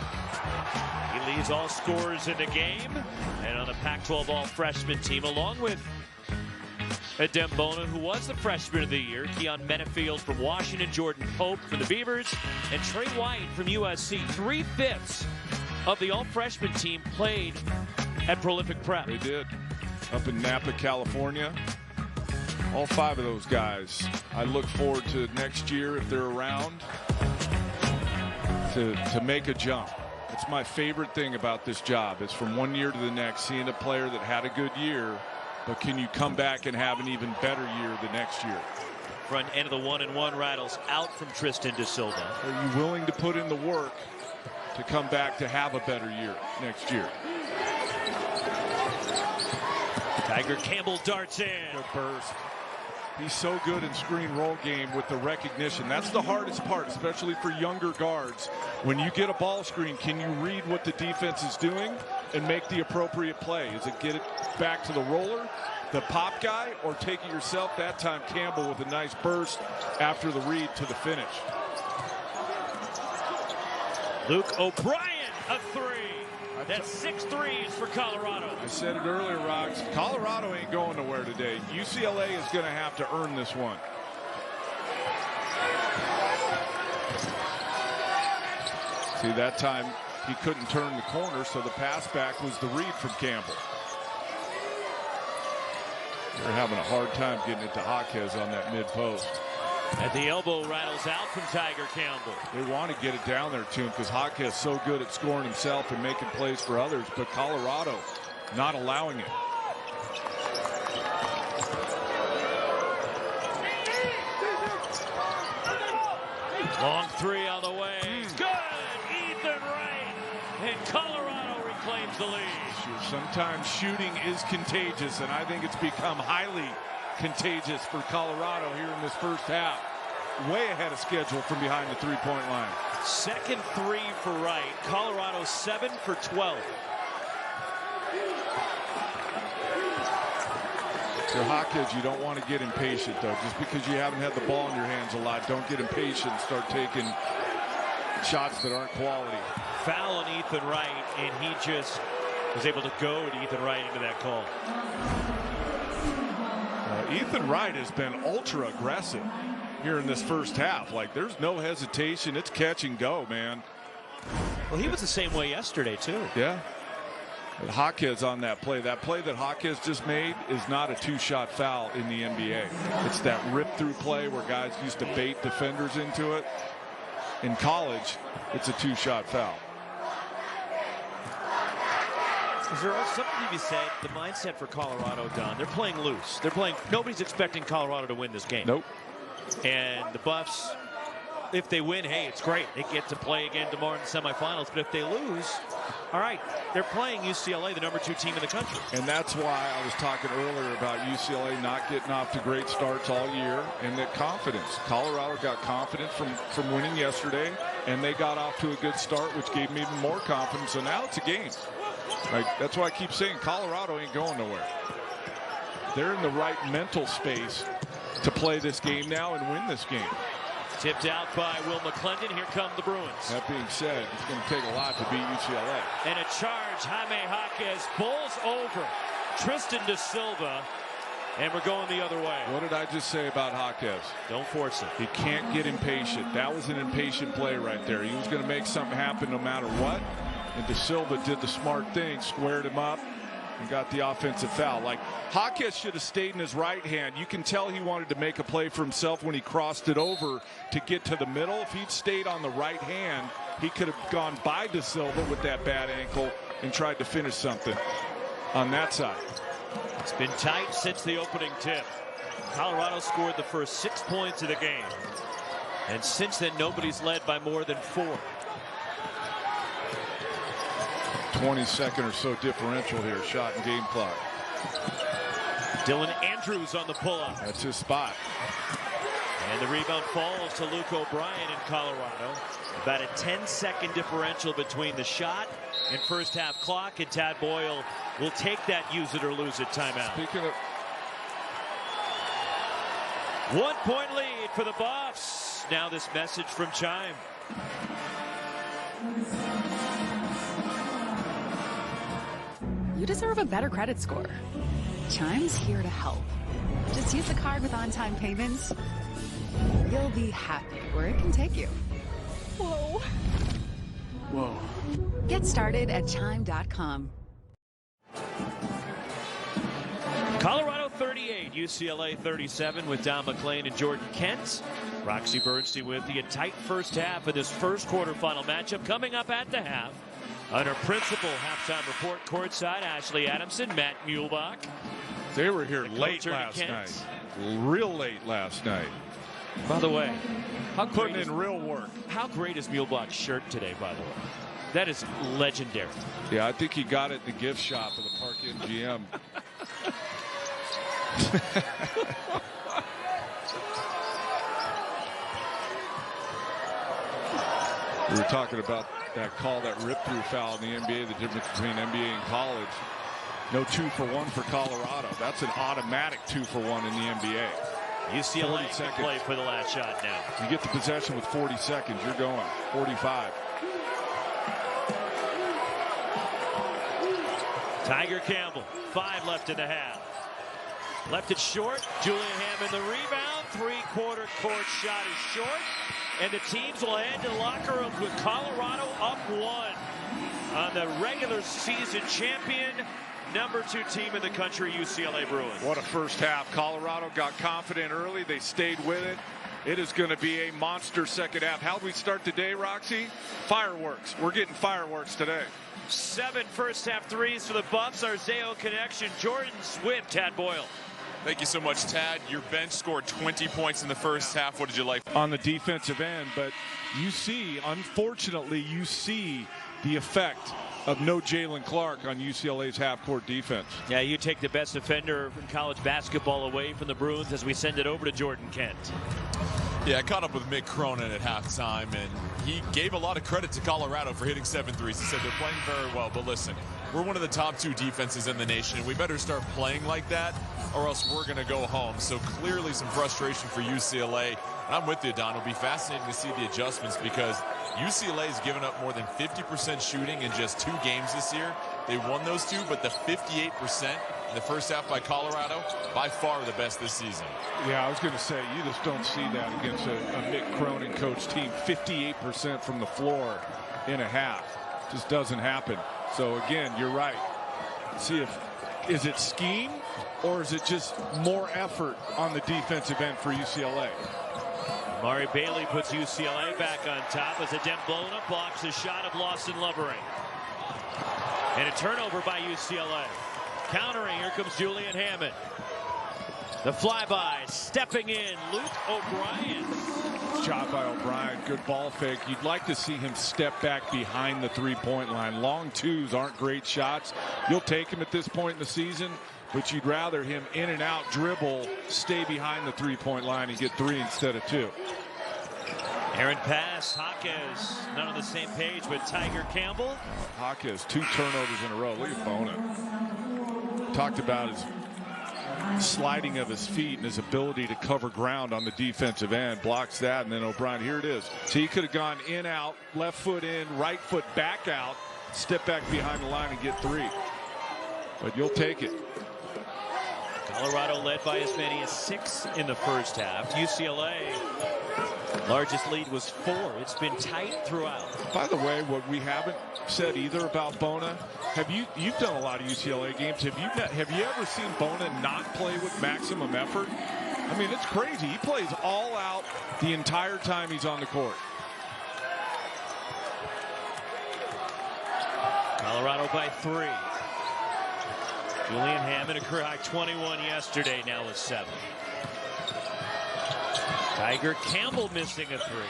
He leads all scorers in the game, and on the Pac-12 all-freshman team, along with Adem Bona, who was the freshman of the year, Keon Menafield from Washington, Jordan Pope from the Beavers, and Trey White from USC. 3/5 of the all-freshman team played at Prolific Prep. They did. Up in Napa, California. All 5 of those guys. I look forward to next year, if they're around, to make a jump. It's my favorite thing about this job. It's from one year to the next, seeing a player that had a good year, but can you come back and have an even better year the next year? Front end of the 1-and-1 rattles out from Tristan Da Silva. Are you willing to put in the work to come back to have a better year next year? Tiger Campbell darts in. Good burst. He's so good in screen roll game with the recognition. That's the hardest part, especially for younger guards. When you get a ball screen, can you read what the defense is doing and make the appropriate play? Is it get it back to the roller, the pop guy, or take it yourself? That time Campbell with a nice burst after the read to the finish. Luke O'Brien, a 3. That's 6 threes for Colorado. I said it earlier, Rocks. Colorado ain't going nowhere today. UCLA is going to have to earn this one. See, that time he couldn't turn the corner, so the pass back was the read from Campbell. They're having a hard time getting it to Jaquez on that mid post. At the elbow, rattles out from Tiger Campbell. They want to get it down there to him because Jaquez is so good at scoring himself and making plays for others, but Colorado not allowing it. Long 3 on the way. Good! Ethan Wright. And Colorado reclaims the lead. Sometimes shooting is contagious, and I think it's become highly contagious for Colorado here in this first half. Way ahead of schedule from behind the three-point line. Second 3 for Wright. Colorado 7 for 12. For Jaquez, you don't want to get impatient, though. Just because you haven't had the ball in your hands a lot, don't get impatient and start taking shots that aren't quality. Foul on Ethan Wright, and he just was able to goad Ethan Wright into that call. Ethan Wright has been ultra aggressive here in this first half. Like, there's no hesitation. It's catch and go, man. Well, he was the same way yesterday, too. Yeah. And Jaquez on that play. That play that Jaquez just made is not a 2-shot foul in the NBA. It's that rip-through play where guys used to bait defenders into it. In college, it's a 2-shot foul. Is there also something to be said? The mindset for Colorado, Don, they're playing loose. They're playing. Nobody's expecting Colorado to win this game. Nope. And the Buffs, if they win, hey, it's great. They get to play again tomorrow in the semifinals. But if they lose, all right, they're playing UCLA, the #2 team in the country. And that's why I was talking earlier about UCLA not getting off to great starts all year, and that confidence. Colorado got confidence from winning yesterday, and they got off to a good start, which gave them even more confidence. So now it's a game. Like, that's why I keep saying Colorado ain't going nowhere. They're in the right mental space to play this game now and win this game. Tipped out by Will McClendon. Here come the Bruins. That being said, it's going to take a lot to beat UCLA. And a charge. Jaime Jaquez bowls over Tristan Da Silva. And we're going the other way. What did I just say about Jaquez? Don't force it. He can't get impatient. That was an impatient play right there. He was going to make something happen no matter what. And Da Silva did the smart thing, squared him up, and got the offensive foul. Like, Jaquez should have stayed in his right hand. You can tell he wanted to make a play for himself when he crossed it over to get to the middle. If he'd stayed on the right hand, he could have gone by Da Silva with that bad ankle and tried to finish something on that side. It's been tight since the opening tip. Colorado scored the first 6 points of the game. And since then, nobody's led by more than 4. 20-second or so differential here, shot and game clock. Dylan Andrews on the pull-up. That's his spot. And the rebound falls to Luke O'Brien in Colorado. About a 10-second differential between the shot and first half clock, and Tad Boyle will take that use it or lose it timeout. Speaking of 1 point lead for the Buffs. Now this message from Chime. You deserve a better credit score. Chime's here to help. Just use the card with on-time payments. You'll be happy where it can take you. Whoa. Whoa. Get started at Chime.com. Colorado 38, UCLA 37 with Don McClain and Jordan Kent. Roxy Bernstein with you. A tight first half of this first quarterfinal matchup coming up at the half. On our principal halftime report courtside, Ashley Adamson, Matt Muehlbach. They were here late last night. Real late last night. By the way, how putting in real work. How great is Muehlbach's shirt today, by the way? That is legendary. Yeah, I think he got it in the gift shop of the Park MGM. We were talking about that call, that rip-through foul in the NBA, the difference between NBA and college. No 2-for-1 for Colorado. That's an automatic 2-for-1 in the NBA. UCLA can play for the last shot now. You get the possession with 40 seconds, you're going 45. Tiger Campbell, 5 left in the half. Left it short. Julian Hammond the rebound. Three-quarter court shot is short. And the teams will head to the locker rooms with Colorado up 1 on the regular season champion, #2 team in the country, UCLA Bruins. What a first half. Colorado got confident early. They stayed with it. It is going to be a monster second half. How do we start the day, Roxy? Fireworks. We're getting fireworks today. 7 first half threes for the Buffs. Our Zayo connection. Jordan Swift, Tad Boyle. Thank you so much, Tad. Your bench scored 20 points in the first half. What did you like? On the defensive end, but you see, unfortunately, you see the effect of no Jalen Clark on UCLA's half-court defense. Yeah, you take the best defender from college basketball away from the Bruins as we send it over to Jordan Kent. Yeah, I caught up with Mick Cronin at halftime, and he gave a lot of credit to Colorado for hitting 7 threes. He said they're playing very well, but listen, we're one of the top 2 defenses in the nation, and we better start playing like that, or else we're going to go home. So clearly some frustration for UCLA. And I'm with you, Don. It'll be fascinating to see the adjustments because UCLA has given up more than 50% shooting in just 2 games this year. They won those 2, but the 58% in the first half by Colorado, by far the best this season. Yeah, I was going to say, you just don't see that against a Mick Cronin coach team. 58% from the floor in a half. Just doesn't happen. So again, you're right. See if, is it scheme or is it just more effort on the defensive end for UCLA? Mari Bailey puts UCLA back on top as a dent blown up, blocks a shot of Lawson Lovering. And a turnover by UCLA. Countering, here comes Julian Hammond. The flyby, stepping in, Luke O'Brien. Shot by O'Brien, good ball fake. You'd like to see him step back behind the three-point line. Long twos aren't great shots. You'll take him at this point in the season, but you'd rather him in and out dribble, stay behind the three-point line and get 3 instead of 2. Aaron pass, Jaquez not on the same page with Tiger Campbell. Jaquez, 2 turnovers in a row. Look at Bona. Talked about his sliding of his feet and his ability to cover ground on the defensive end. Blocks that, and then O'Brien, here it is. So he could have gone in, out, left foot in, right foot back out, step back behind the line and get 3. But you'll take it. Colorado led by as many as 6 in the first half. UCLA, largest lead was 4. It's been tight throughout. By the way, what we haven't said either about Bona, you've done a lot of UCLA games. Have you ever seen Bona not play with maximum effort? I mean, it's crazy. He plays all out the entire time he's on the court. Colorado by 3. Julian Hammond, a career high 21 yesterday, now with 7. Tiger Campbell missing a 3.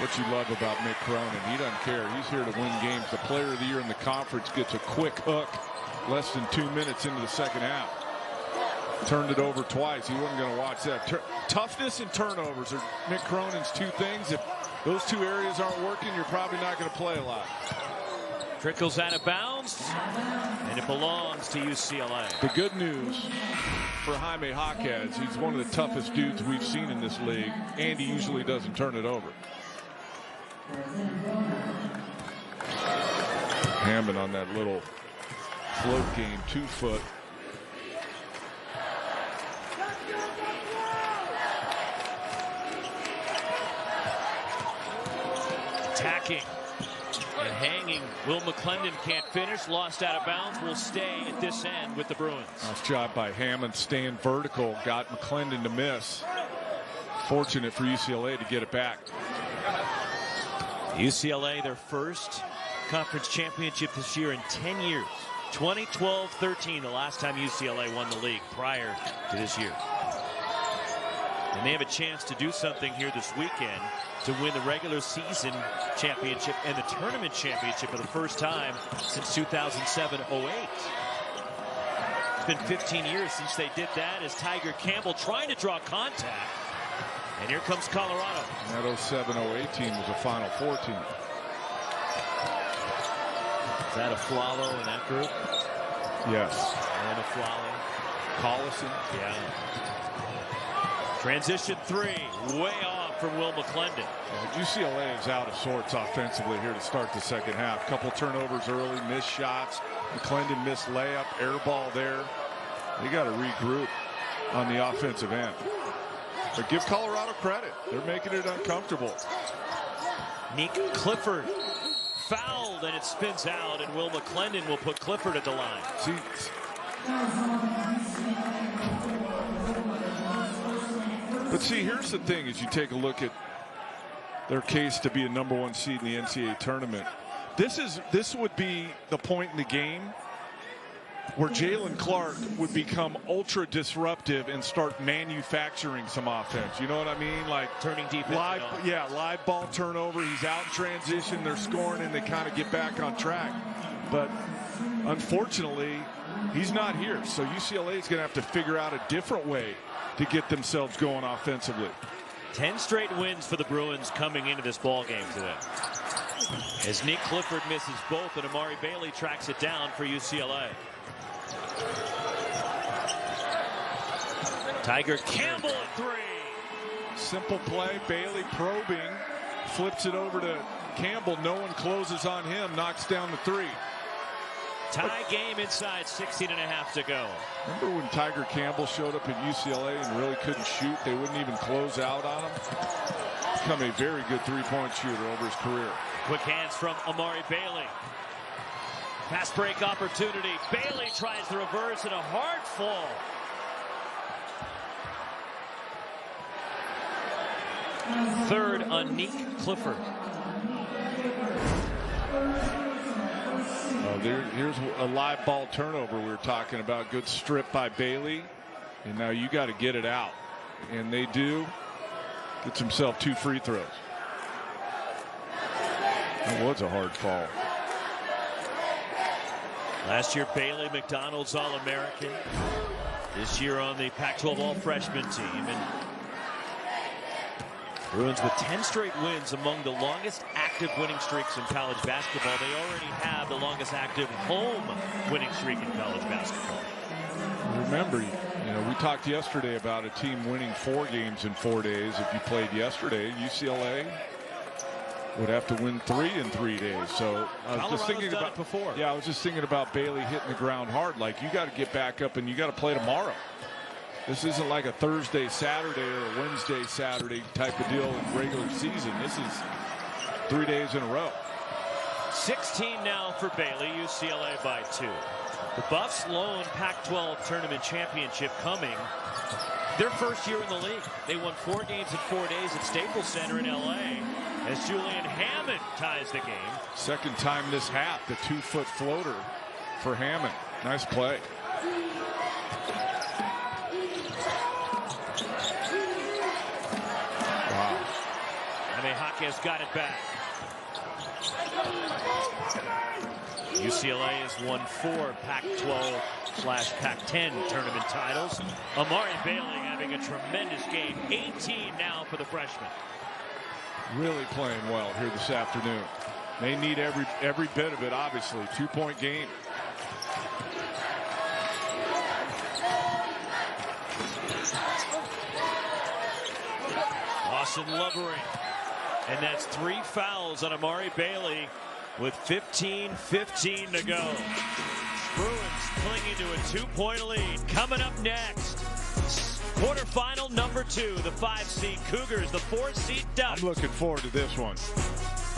What you love about Mick Cronin, he doesn't care. He's here to win games. The player of the year in the conference gets a quick hook less than 2 minutes into the second half. Turned it over twice. He wasn't going to watch that. Toughness and turnovers are Mick Cronin's two things. If those two areas aren't working, you're probably not going to play a lot. Trickles out of bounds, and it belongs to UCLA. The good news for Jaime Jaquez, he's one of the toughest dudes we've seen in this league, and he usually doesn't turn it over. Hammond on that little float game, 2 foot. Attacking and hanging. Will McClendon can't finish. Lost out of bounds. Will stay at this end with the Bruins. Nice job by Hammond, staying vertical. Got McClendon to miss. Fortunate for UCLA to get it back. UCLA, their first conference championship this year in 10 years. 2012-13, the last time UCLA won the league prior to this year. And they have a chance to do something here this weekend to win the regular season championship and the tournament championship for the first time since 2007-08. It's been 15 years since they did that, as Tiger Campbell trying to draw contact. And here comes Colorado. And that 07-08 team was a Final Four team. Is that a Flalo in that group? Yes. And a Flalo. Collison. Yeah. Transition 3, way off from Will McClendon. UCLA is out of sorts offensively here to start the second half. Couple turnovers early, missed shots. McClendon missed layup, air ball there. They got to regroup on the offensive end. But give Colorado credit. They're making it uncomfortable. Nick Clifford fouled, and it spins out, and Will McClendon will put Clifford at the line. See, but see, here's the thing: as you take a look at their case to be a #1 seed in the NCAA tournament, this would be the point in the game where Jalen Clark would become ultra disruptive and start manufacturing some offense. You know what I mean? Like turning defense. Live ball turnover. He's out in transition. They're scoring, and they kind of get back on track. But unfortunately, he's not here. So UCLA is going to have to figure out a different way to get themselves going offensively. 10 straight wins for the Bruins coming into this ball game today. As Nick Clifford misses both, and Amari Bailey tracks it down for UCLA. Tiger Campbell at 3. Simple play. Bailey probing, flips it over to Campbell. No one closes on him. Knocks down the 3. Tie game inside, 16.5 to go. Remember when Tiger Campbell showed up at UCLA and really couldn't shoot? They wouldn't even close out on him. Become a very good three-point shooter over his career. Quick hands from Amari Bailey. Pass break opportunity. Bailey tries the reverse and a hard fall. Third on Nick Clifford. Here's a live ball turnover we were talking about. Good strip by Bailey. And now you got to get it out. And they do. Gets himself 2 free throws. That was a hard fall. Last year, Bailey McDonald's All-American. This year on the Pac-12 All-Freshman team. And Bruins with 10 straight wins, among the longest active winning streaks in college basketball. They already have the longest active home winning streak in college basketball. Remember, we talked yesterday about a team winning 4 games in 4 days. If you played yesterday, UCLA would have to win 3 in 3 days. So I was just thinking about before. Yeah, I was just thinking about Bailey hitting the ground hard. Like, you got to get back up and you got to play tomorrow. This isn't like a Thursday, Saturday, or a Wednesday, Saturday type of deal in regular season. This is 3 days in a row. 16 now for Bailey, UCLA by 2. The Buffs' lone Pac-12 tournament championship coming. Their first year in the league. They won 4 games in 4 days at Staples Center in L.A. as Julian Hammond ties the game. Second time this half, the 2-foot floater for Hammond. Nice play. Jaime Jaquez got it back. UCLA has won 4 Pac-12/Pac-10 tournament titles. Amari Bailey having a tremendous game. 18 now for the freshman. Really playing well here this afternoon. They need every bit of it, obviously. 2-point game. Lawson Lovering. And that's 3 fouls on Amari Bailey with 15:15 to go. Bruins clinging to a 2-point lead. Coming up next, quarterfinal number 2, the 5-seed Cougars, the 4-seed Ducks. I'm looking forward to this one.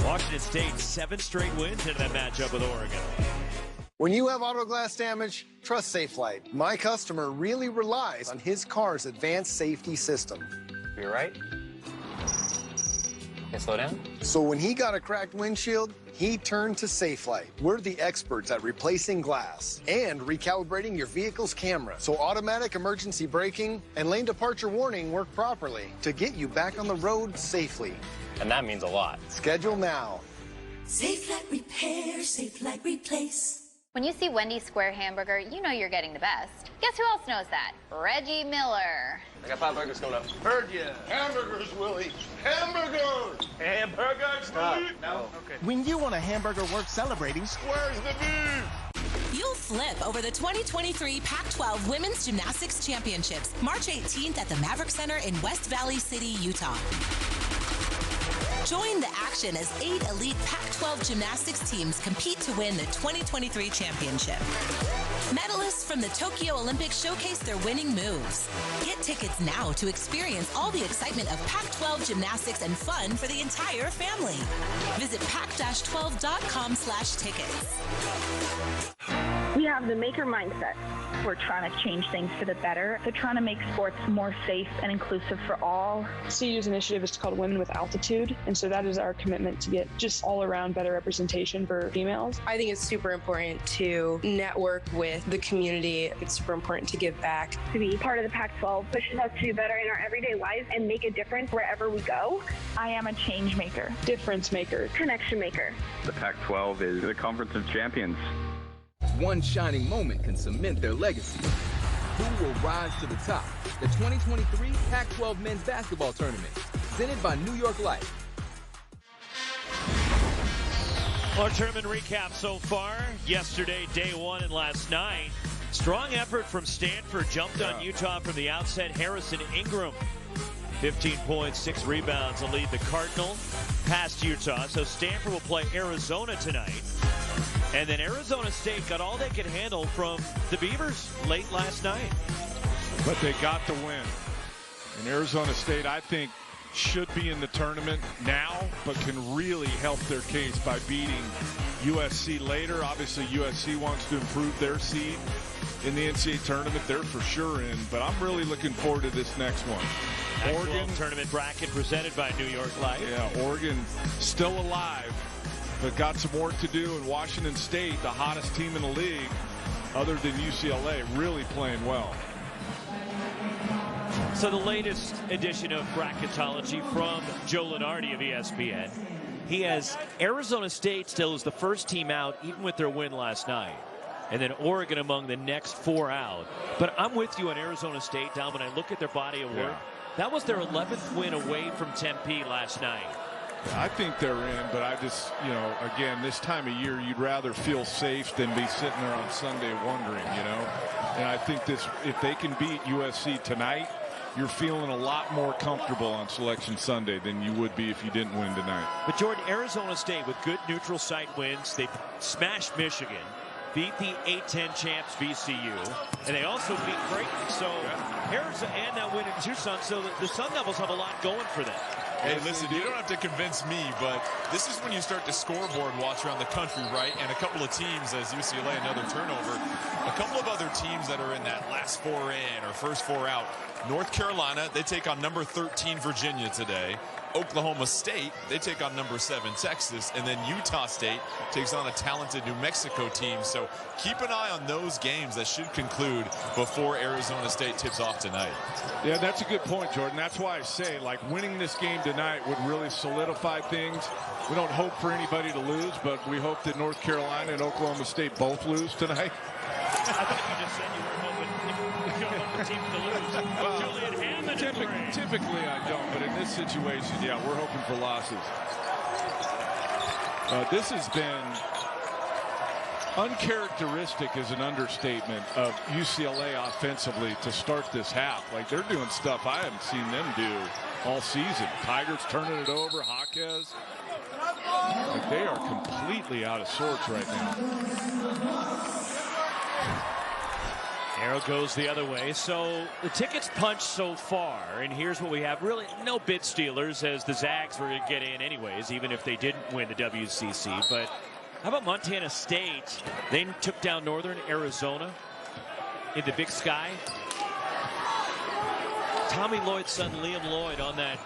Washington State 7 straight wins into that matchup with Oregon. When you have auto glass damage, trust Safelite. My customer really relies on his car's advanced safety system. You're right. Okay, slow down. So when he got a cracked windshield, he turned to Safelite. We're the experts at replacing glass and recalibrating your vehicle's camera so automatic emergency braking and lane departure warning work properly to get you back on the road safely. And that means a lot. Schedule now. Safelite Repair, Safelite Replace. When you see Wendy's Square Hamburger, you know you're getting the best. Guess who else knows that? Reggie Miller. I got 5 burgers coming up. Heard ya. Hamburgers, Willie. Hamburgers. Hamburgers, Willie? No? Okay. When you want a hamburger worth celebrating, Where's the beef? You'll flip over the 2023 Pac-12 Women's Gymnastics Championships, March 18th at the Maverick Center in West Valley City, Utah. Join the action as 8 elite Pac-12 gymnastics teams compete to win the 2023 championship. Medalists from the Tokyo Olympics showcase their winning moves. Get tickets now to experience all the excitement of Pac-12 gymnastics and fun for the entire family. Visit pac-12.com/tickets. We have the maker mindset. We're trying to change things for the better. They're trying to make sports more safe and inclusive for all. CU's initiative is called Women with Altitude, and so that is our commitment to get just all-around better representation for females. I think it's super important to network with the community. It's super important to give back. To be part of the Pac-12 pushes us to do better in our everyday lives and make a difference wherever we go. I am a change maker, Difference maker, connection maker. The Pac-12 is the Conference of Champions. One shining moment can cement their legacy. Who will rise to the top? The 2023 Pac-12 Men's Basketball Tournament, presented by New York Life. Our tournament recap so far. Yesterday, day 1, and last night. Strong effort from Stanford. Jumped on Utah from the outset. Harrison Ingram, 15 points, 6 rebounds to lead the Cardinal past Utah. So Stanford will play Arizona tonight. And then Arizona State got all they could handle from the Beavers late last night. But they got the win. And Arizona State, I think, should be in the tournament now, but can really help their case by beating USC later. Obviously, USC wants to improve their seed in the NCAA tournament. They're for sure in, but I'm really looking forward to this next one. Oregon tournament bracket presented by New York Life. Yeah, Oregon still alive, but got some work to do. In Washington State, the hottest team in the league, other than UCLA, really playing well. So the latest edition of Bracketology from Joe Lunardi of ESPN. He has Arizona State still as the first team out, even with their win last night. And then Oregon among the next 4 out. But I'm with you on Arizona State, Dom, when I look at their body of work. That was their 11th win away from Tempe last night. I think they're in, but I just, again, this time of year, you'd rather feel safe than be sitting there on Sunday wondering, And I think if they can beat USC tonight, you're feeling a lot more comfortable on Selection Sunday than you would be if you didn't win tonight. But Jordan, Arizona State with good neutral site wins. They smashed Michigan, beat the A-10 champs VCU, and they also beat Creighton. So Arizona and that win in Tucson. So the Sun Devils have a lot going for them. Hey, listen, you don't have to convince me, but this is when you start to scoreboard watch around the country, right? And a couple of teams, as UCLA, another turnover. A couple of other teams that are in that last 4 in or first 4 out. North Carolina, they take on number 13 Virginia today. Oklahoma State, they take on number 7 Texas, and then Utah State takes on a talented New Mexico team. So keep an eye on those games that should conclude before Arizona State tips off tonight. Yeah, that's a good point, Jordan. That's why I say, like, winning this game tonight would really solidify things. We don't hope for anybody to lose, but we hope that North Carolina and Oklahoma State both lose tonight. I thought you just said you were hoping if you don't want the team to lose. Well, Julian Hammond typically I don't, but in this situation, yeah, we're hoping for losses. This has been uncharacteristic, is an understatement, of UCLA offensively to start this half. Like, they're doing stuff I haven't seen them do all season. Tigers turning it over, Jaquez. Like, they are completely out of sorts right now. Arrow goes the other way. So the tickets punched so far, and here's what we have. Really no bid stealers, as the Zags were going to get in anyways, even if they didn't win the WCC. But how about Montana State? They took down Northern Arizona in the Big Sky. Tommy Lloyd's son, Liam Lloyd, on that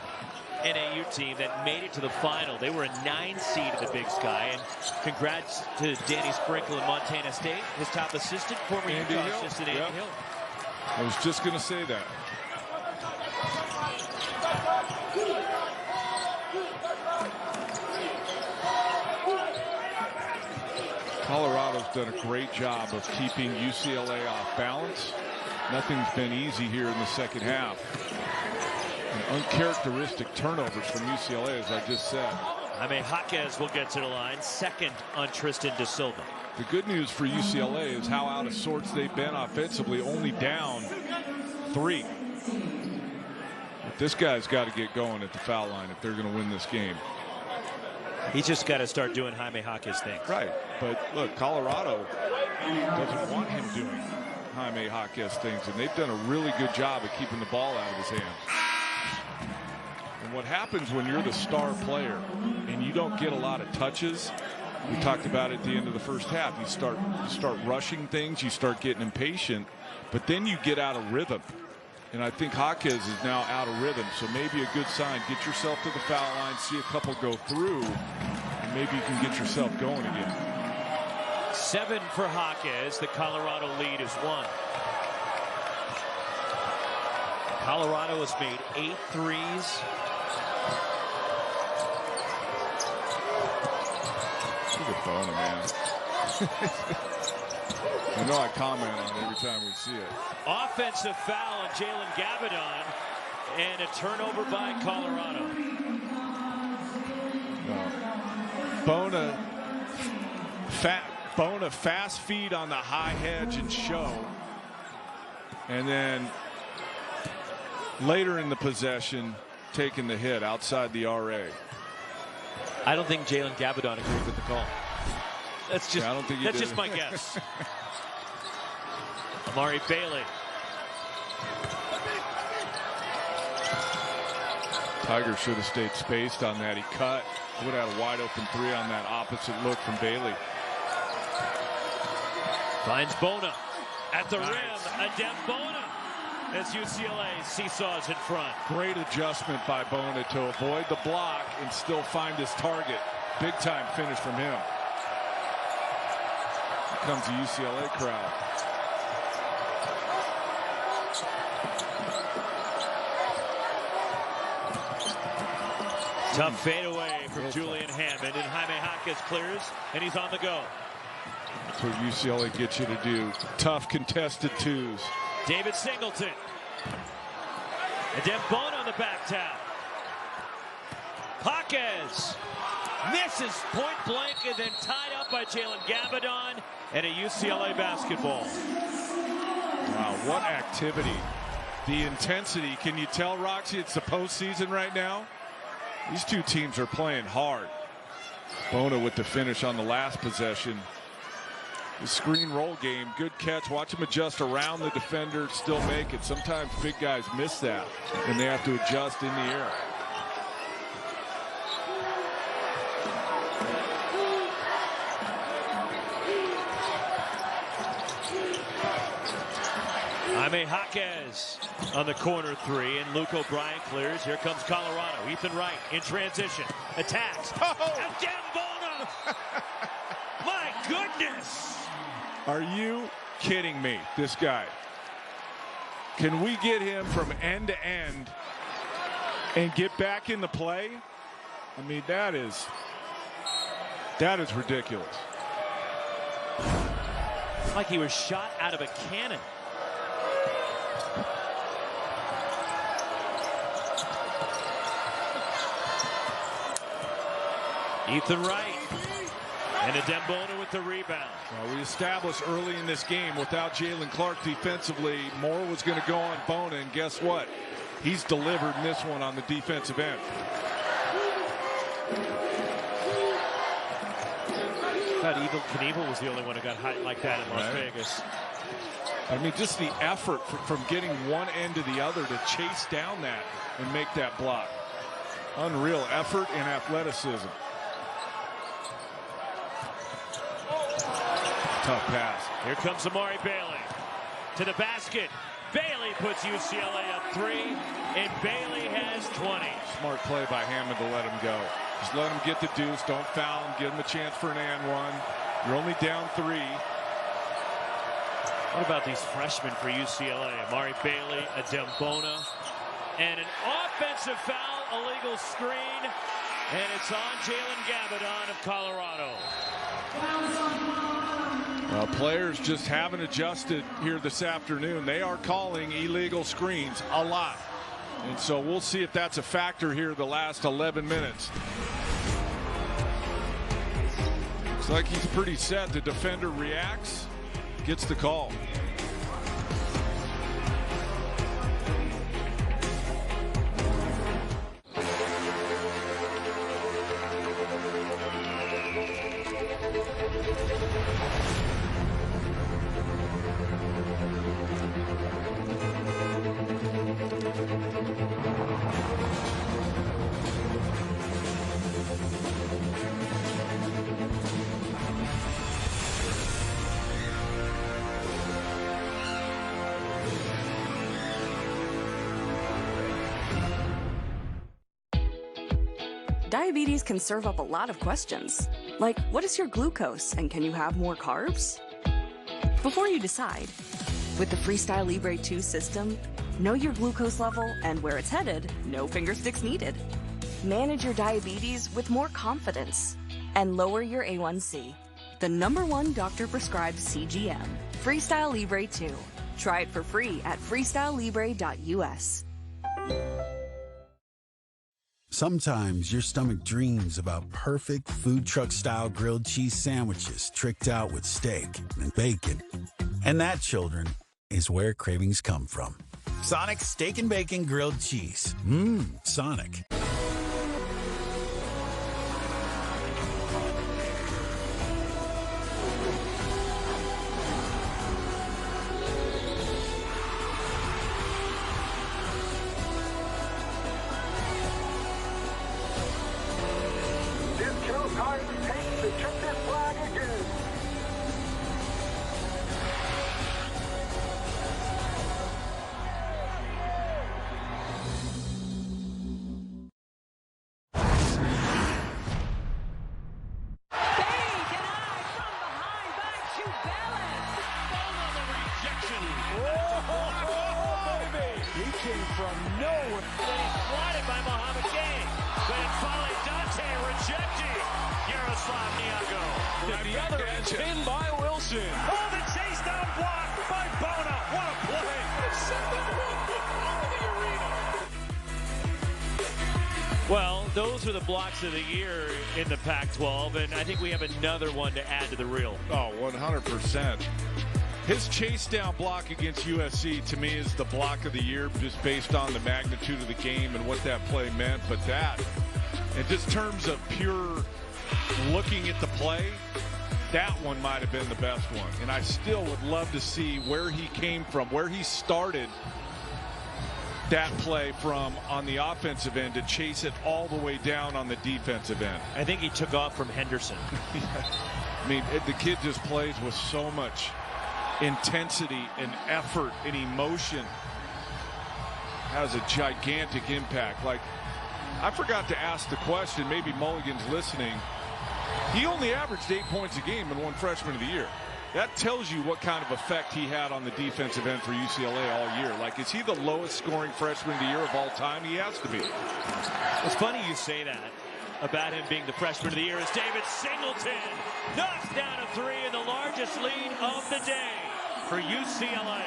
NAU team that made it to the final. They were a 9 seed in the Big Sky, and congrats to Danny Sprinkle in Montana State, his top assistant, former Utah assistant Andy Hill. I was just going to say that. Colorado's done a great job of keeping UCLA off balance. Nothing's been easy here in the second half. And uncharacteristic turnovers from UCLA, as I just said. Jaime Jaquez will get to the line, second on Tristan Da Silva. The good news for UCLA is how out of sorts they've been offensively, only down 3. But this guy's got to get going at the foul line if they're going to win this game. He's just got to start doing Jaime Jaquez things. Right. But look, Colorado doesn't want him doing Jaime Jaquez things, and they've done a really good job of keeping the ball out of his hands. And what happens when you're the star player and you don't get a lot of touches, we talked about it at the end of the first half, you start rushing things, you start getting impatient, but then you get out of rhythm. And I think Jaquez is now out of rhythm, so maybe a good sign. Get yourself to the foul line, see a couple go through, and maybe you can get yourself going again. 7 for Jaquez. The Colorado lead is 1. Colorado has made 8 threes. Look at Bona, man. I know I comment on it every time we see it. Offensive foul on Jalen Gabadon, and a turnover by Colorado. Bona fast feed on the high hedge and show. And then later in the possession, taking the hit outside the RA. I don't think Jalen Gabadon agreed with the call. That's just, I don't think that's just my guess. Amari Bailey. Tiger should have stayed spaced on that. He cut. Would have had a wide open 3 on that opposite look from Bailey. Finds Bona at the rim. Adem Bona as UCLA seesaws in front. Great adjustment by Bona to avoid the block and still find his target. Big time finish from him. Here comes the UCLA crowd. Tough fadeaway from Julian Hammond, and Jaime Jaquez clears, and he's on the go. That's what UCLA gets you to do. Tough contested 2s. David Singleton. Adem Bona on the back towel. Jaquez misses point blank and then tied up by Jalen Gabadon, and a UCLA basketball. Wow, what activity. The intensity. Can you tell, Roxy, it's the postseason right now? These two teams are playing hard. Bona with the finish on the last possession. The screen roll game, good catch. Watch him adjust around the defender, still make it. Sometimes big guys miss that, and they have to adjust in the air. Jaime Jaquez on the corner three, and Luke O'Brien clears. Here comes Colorado. Ethan Wright in transition. Attacks. Oh! Dembona! My goodness! Are you kidding me? This guy. Can we get him from end to end and get back in the play? I mean, that is ridiculous. Like he was shot out of a cannon. Ethan Wright. And a Dembona with the rebound. Well, we established early in this game without Jalen Clark defensively, more was going to go on Bona, and guess what? He's delivered in this one on the defensive end. I thought Evel Knievel was the only one who got hot like that in Las Vegas. I mean, just the effort from getting one end to the other to chase down that and make that block. Unreal effort and athleticism. Tough pass. Here comes Amari Bailey to the basket. Bailey puts UCLA up 3, and Bailey has 20. Smart play by Hammond to let him go. Just let him get the deuce. Don't foul him. Give him a chance for an and one. You're only down 3. What about these freshmen for UCLA? Amari Bailey, a Dembona, and an offensive foul, illegal screen, and it's on Jalen Gabadon of Colorado. Players just haven't adjusted here this afternoon. They are calling illegal screens a lot. And so we'll see if that's a factor here the last 11 minutes. Looks like he's pretty set. The defender reacts, gets the call. Diabetes can serve up a lot of questions, like what is your glucose and can you have more carbs? Before you decide, with the Freestyle Libre 2 system, know your glucose level and where it's headed, no finger sticks needed. Manage your diabetes with more confidence and lower your A1C. The #1 doctor-prescribed CGM, Freestyle Libre 2. Try it for free at freestylelibre.us. Sometimes your stomach dreams about perfect food truck-style grilled cheese sandwiches tricked out with steak and bacon. And that, children, is where cravings come from. Sonic Steak and Bacon Grilled Cheese. Sonic. Well, those are the blocks of the year in the Pac-12, and I think we have another one to add to the reel. Oh, 100%. His chase down block against USC, to me, is the block of the year, just based on the magnitude of the game and what that play meant. But that, in just terms of pure looking at the play, that one might have been the best one. And I still would love to see where he came from, where he started that play from on the offensive end to chase it all the way down on the defensive end. I think he took off from Henderson. I mean, the kid just plays with so much intensity and effort and emotion. has a gigantic impact. Like, I forgot to ask the question, maybe Mulligan's listening. He only averaged 8 points a game and won Freshman of the Year. That tells you what kind of effect he had on the defensive end for UCLA all year. Like, is he the lowest scoring freshman of the year of all time? He has to be. It's funny you say that about him being the freshman of the year, as David Singleton knocks down a three in the largest lead of the day for UCLA.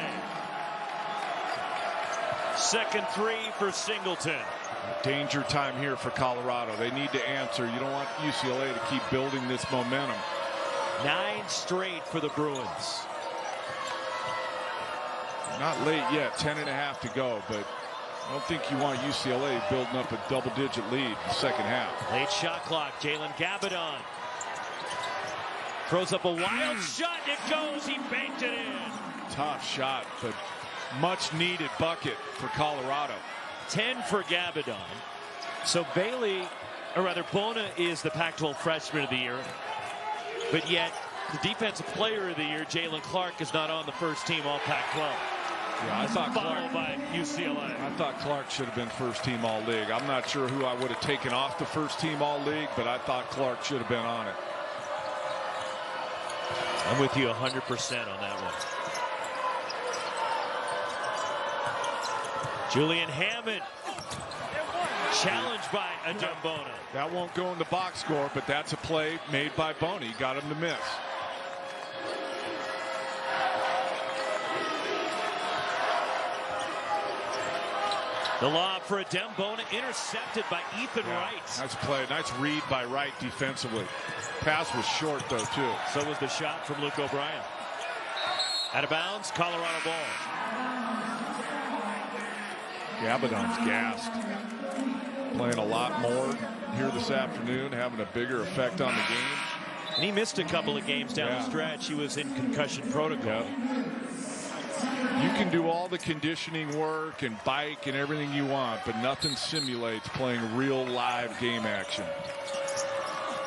Second three for Singleton. Danger time here for Colorado. They need to answer. You don't want UCLA to keep building this momentum. 9 straight for the Bruins. Not late yet, 10.5 to go, but I don't think you want UCLA building up a double-digit lead in the second half. Late shot clock. Jalen Gabadon throws up a wild shot. It goes. He banked it in. Tough shot, but much needed bucket for Colorado. 10 for Gabadon. So Bailey, or rather Bona, is the Pac-12 freshman of the year. But yet, the defensive player of the year, Jalen Clark, is not on the first team all Pac-12. Yeah, I thought Followed by UCLA. I thought Clark should have been first team all league. I'm not sure who I would have taken off the first team all league, but I thought Clark should have been on it. I'm with you 100% on that one. Julian Hammond challenged by Adembona. That won't go in the box score, but that's a play made by Boney. Got him to miss. The lob for Adembona, intercepted by Ethan Wright. Nice play. Nice read by Wright defensively. Pass was short, though, too. So was the shot from Luke O'Brien. Out of bounds, Colorado ball. Gabadon's gassed. Playing a lot more here this afternoon, having a bigger effect on the game. And he missed a couple of games down the stretch. He was in concussion protocol. You can do all the conditioning work and bike and everything you want, but nothing simulates playing real live game action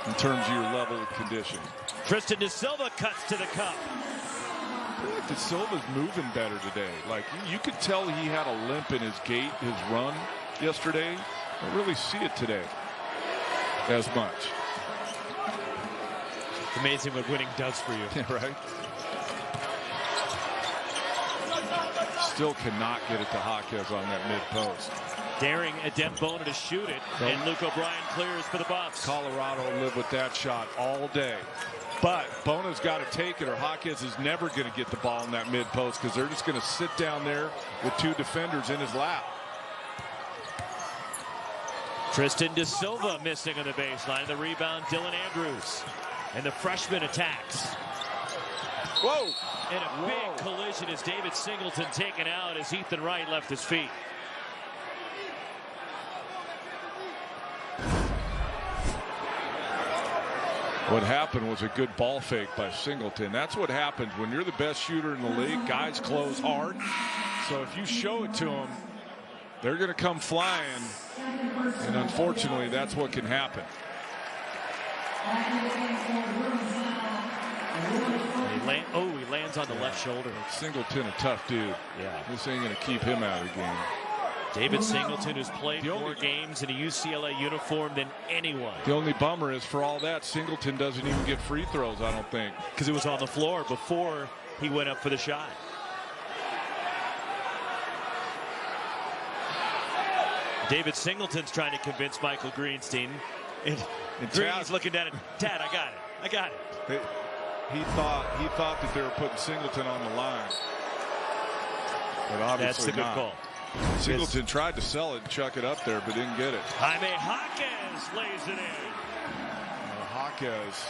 in terms of your level of condition. Tristan De Silva cuts to the cup. I feel like De Silva's moving better today. Like, you could tell he had a limp in his gait, his run yesterday. I don't really see it today as much. It's amazing what winning does for you. Yeah, right? Still cannot get it to Jaquez on that mid-post. Daring Adembona to shoot it, and Luke O'Brien clears for the Buffs. Colorado will live with that shot all day. But Bona's got to take it, or Jaquez is never going to get the ball in that mid-post, because they're just going to sit down there with 2 defenders in his lap. Tristan De Silva missing on the baseline. The rebound, Dylan Andrews. And the freshman attacks. Whoa! And a big collision as David Singleton taken out as Ethan Wright left his feet. What happened was a good ball fake by Singleton. That's what happens when you're the best shooter in the league. Guys close hard. So if you show it to them, they're going to come flying. And unfortunately, that's what can happen. He lands on the left shoulder. Singleton, a tough dude. Yeah. This ain't going to keep him out of the game. David Singleton has played more games in a UCLA uniform than anyone. The only bummer is, for all that, Singleton doesn't even get free throws, I don't think. Because it was on the floor before he went up for the shot. David Singleton's trying to convince Michael Greenstein. And Green's looking down at Dad, I got it. I got it. He thought that they were putting Singleton on the line. But obviously that's the good not. Call. Singleton tried to sell it and chuck it up there, but didn't get it. Jaime Jaquez lays it in. Jaquez.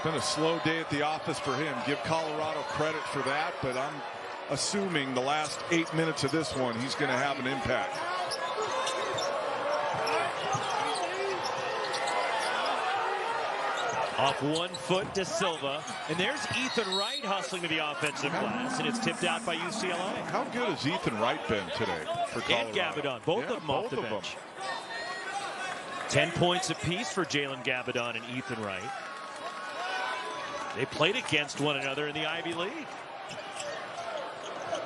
Been a slow day at the office for him. Give Colorado credit for that, but I'm assuming the last 8 minutes of this one, he's going to have an impact. Off 1 foot to Silva. And there's Ethan Wright hustling to the offensive glass, and it's tipped out by UCLA. How good has Ethan Wright been today for Colorado? And Gabadon, both of them off the bench. 10 points apiece for Jalen Gabadon and Ethan Wright. They played against one another in the Ivy League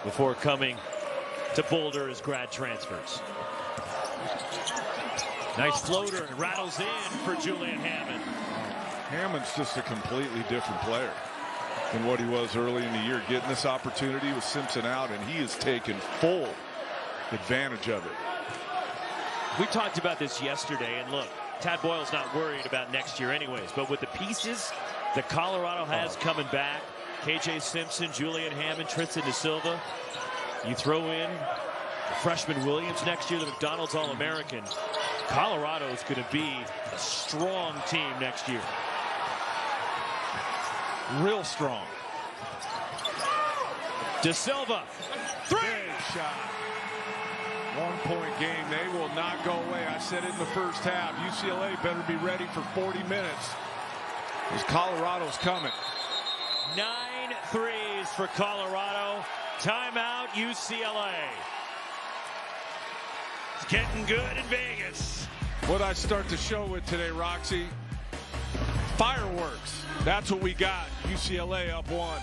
before coming to Boulder as grad transfers. Nice floater and rattles in for Julian Hammond. Hammond's just a completely different player than what he was early in the year. Getting this opportunity with Simpson out, and he has taken full advantage of it. We talked about this yesterday, and look, Tad Boyle's not worried about next year anyways, but with the pieces that Colorado has coming back, KJ Simpson, Julian Hammond, Tristan Da Silva, you throw in freshman Williams next year, the McDonald's All-American. Colorado is going to be a strong team next year. Real strong. Da Silva, three! Big shot. 1-point game. They will not go away. I said it in the first half. UCLA better be ready for 40 minutes as Colorado's coming. 9 threes for Colorado. Timeout, UCLA. It's getting good in Vegas. What I start the show with today, Roxy, fireworks. That's what we got. UCLA up 1.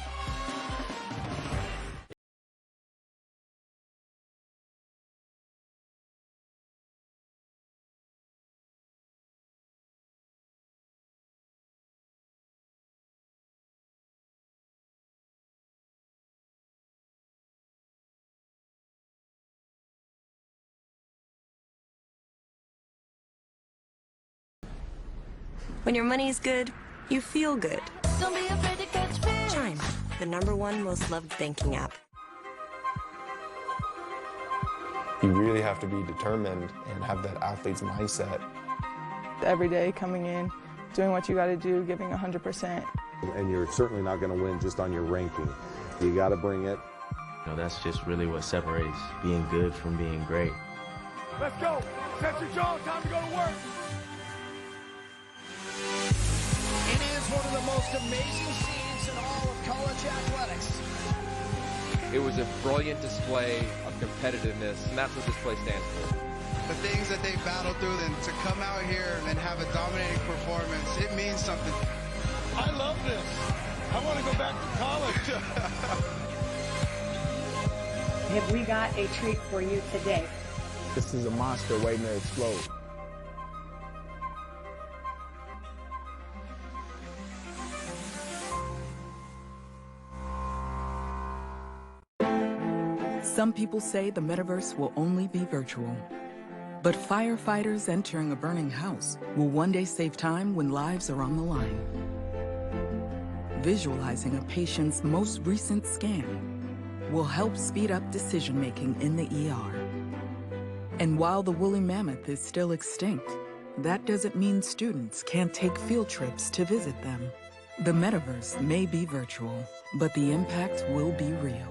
When your money's good, you feel good. Don't be afraid to catch fish. Chime, the #1 most loved banking app. You really have to be determined and have that athlete's mindset. Every day coming in, doing what you got to do, giving 100%. And you're certainly not going to win just on your ranking. You got to bring it. You know, that's just really what separates being good from being great. Let's go. Set your jaw. Time to go to work. It is one of the most amazing scenes in all of college athletics. It was a brilliant display of competitiveness, and that's what this place stands for. The things that they battled through, and to come out here and have a dominating performance, it means something. I love this. I want to go back to college. Have we got a treat for you today? This is a monster waiting to explode. Some people say the metaverse will only be virtual. But firefighters entering a burning house will one day save time when lives are on the line. Visualizing a patient's most recent scan will help speed up decision-making in the ER. And while the woolly mammoth is still extinct, that doesn't mean students can't take field trips to visit them. The metaverse may be virtual, but the impact will be real.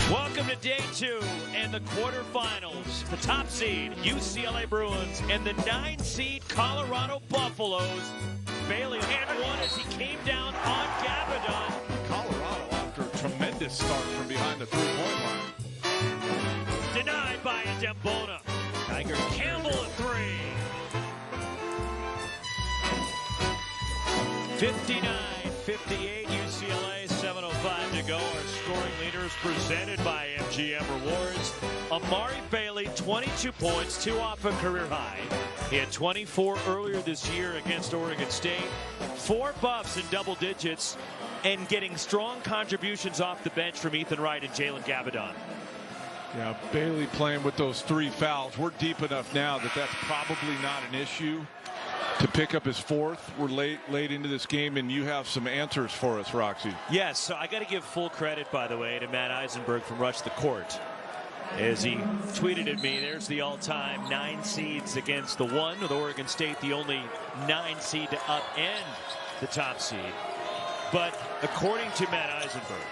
Welcome to day 2 and the quarterfinals. The top seed, UCLA Bruins, and the 9 seed Colorado Buffaloes. Bailey had one as he came down on Gabadon. Colorado after a tremendous start from behind the three-point line. Denied by Adembona. Tiger Campbell at 3. 59-58, UCLA, 7:05 to go. Our scoring leaders presented by MGM Rewards. Amari Bailey, 22 points, 2 off a career high. He had 24 earlier this year against Oregon State. 4 buffs in double digits, and getting strong contributions off the bench from Ethan Wright and Jalen Gabadon. Yeah, Bailey playing with those 3 fouls. We're deep enough now that that's probably not an issue to pick up his 4th. We're late into this game, and you have some answers for us, Roxy. Yes, so I got to give full credit, by the way, to Matt Eisenberg from Rush the Court. As he tweeted at me, there's the all-time 9 seeds against the 1, with Oregon State the only 9 seed to upend the top seed. But according to Matt Eisenberg,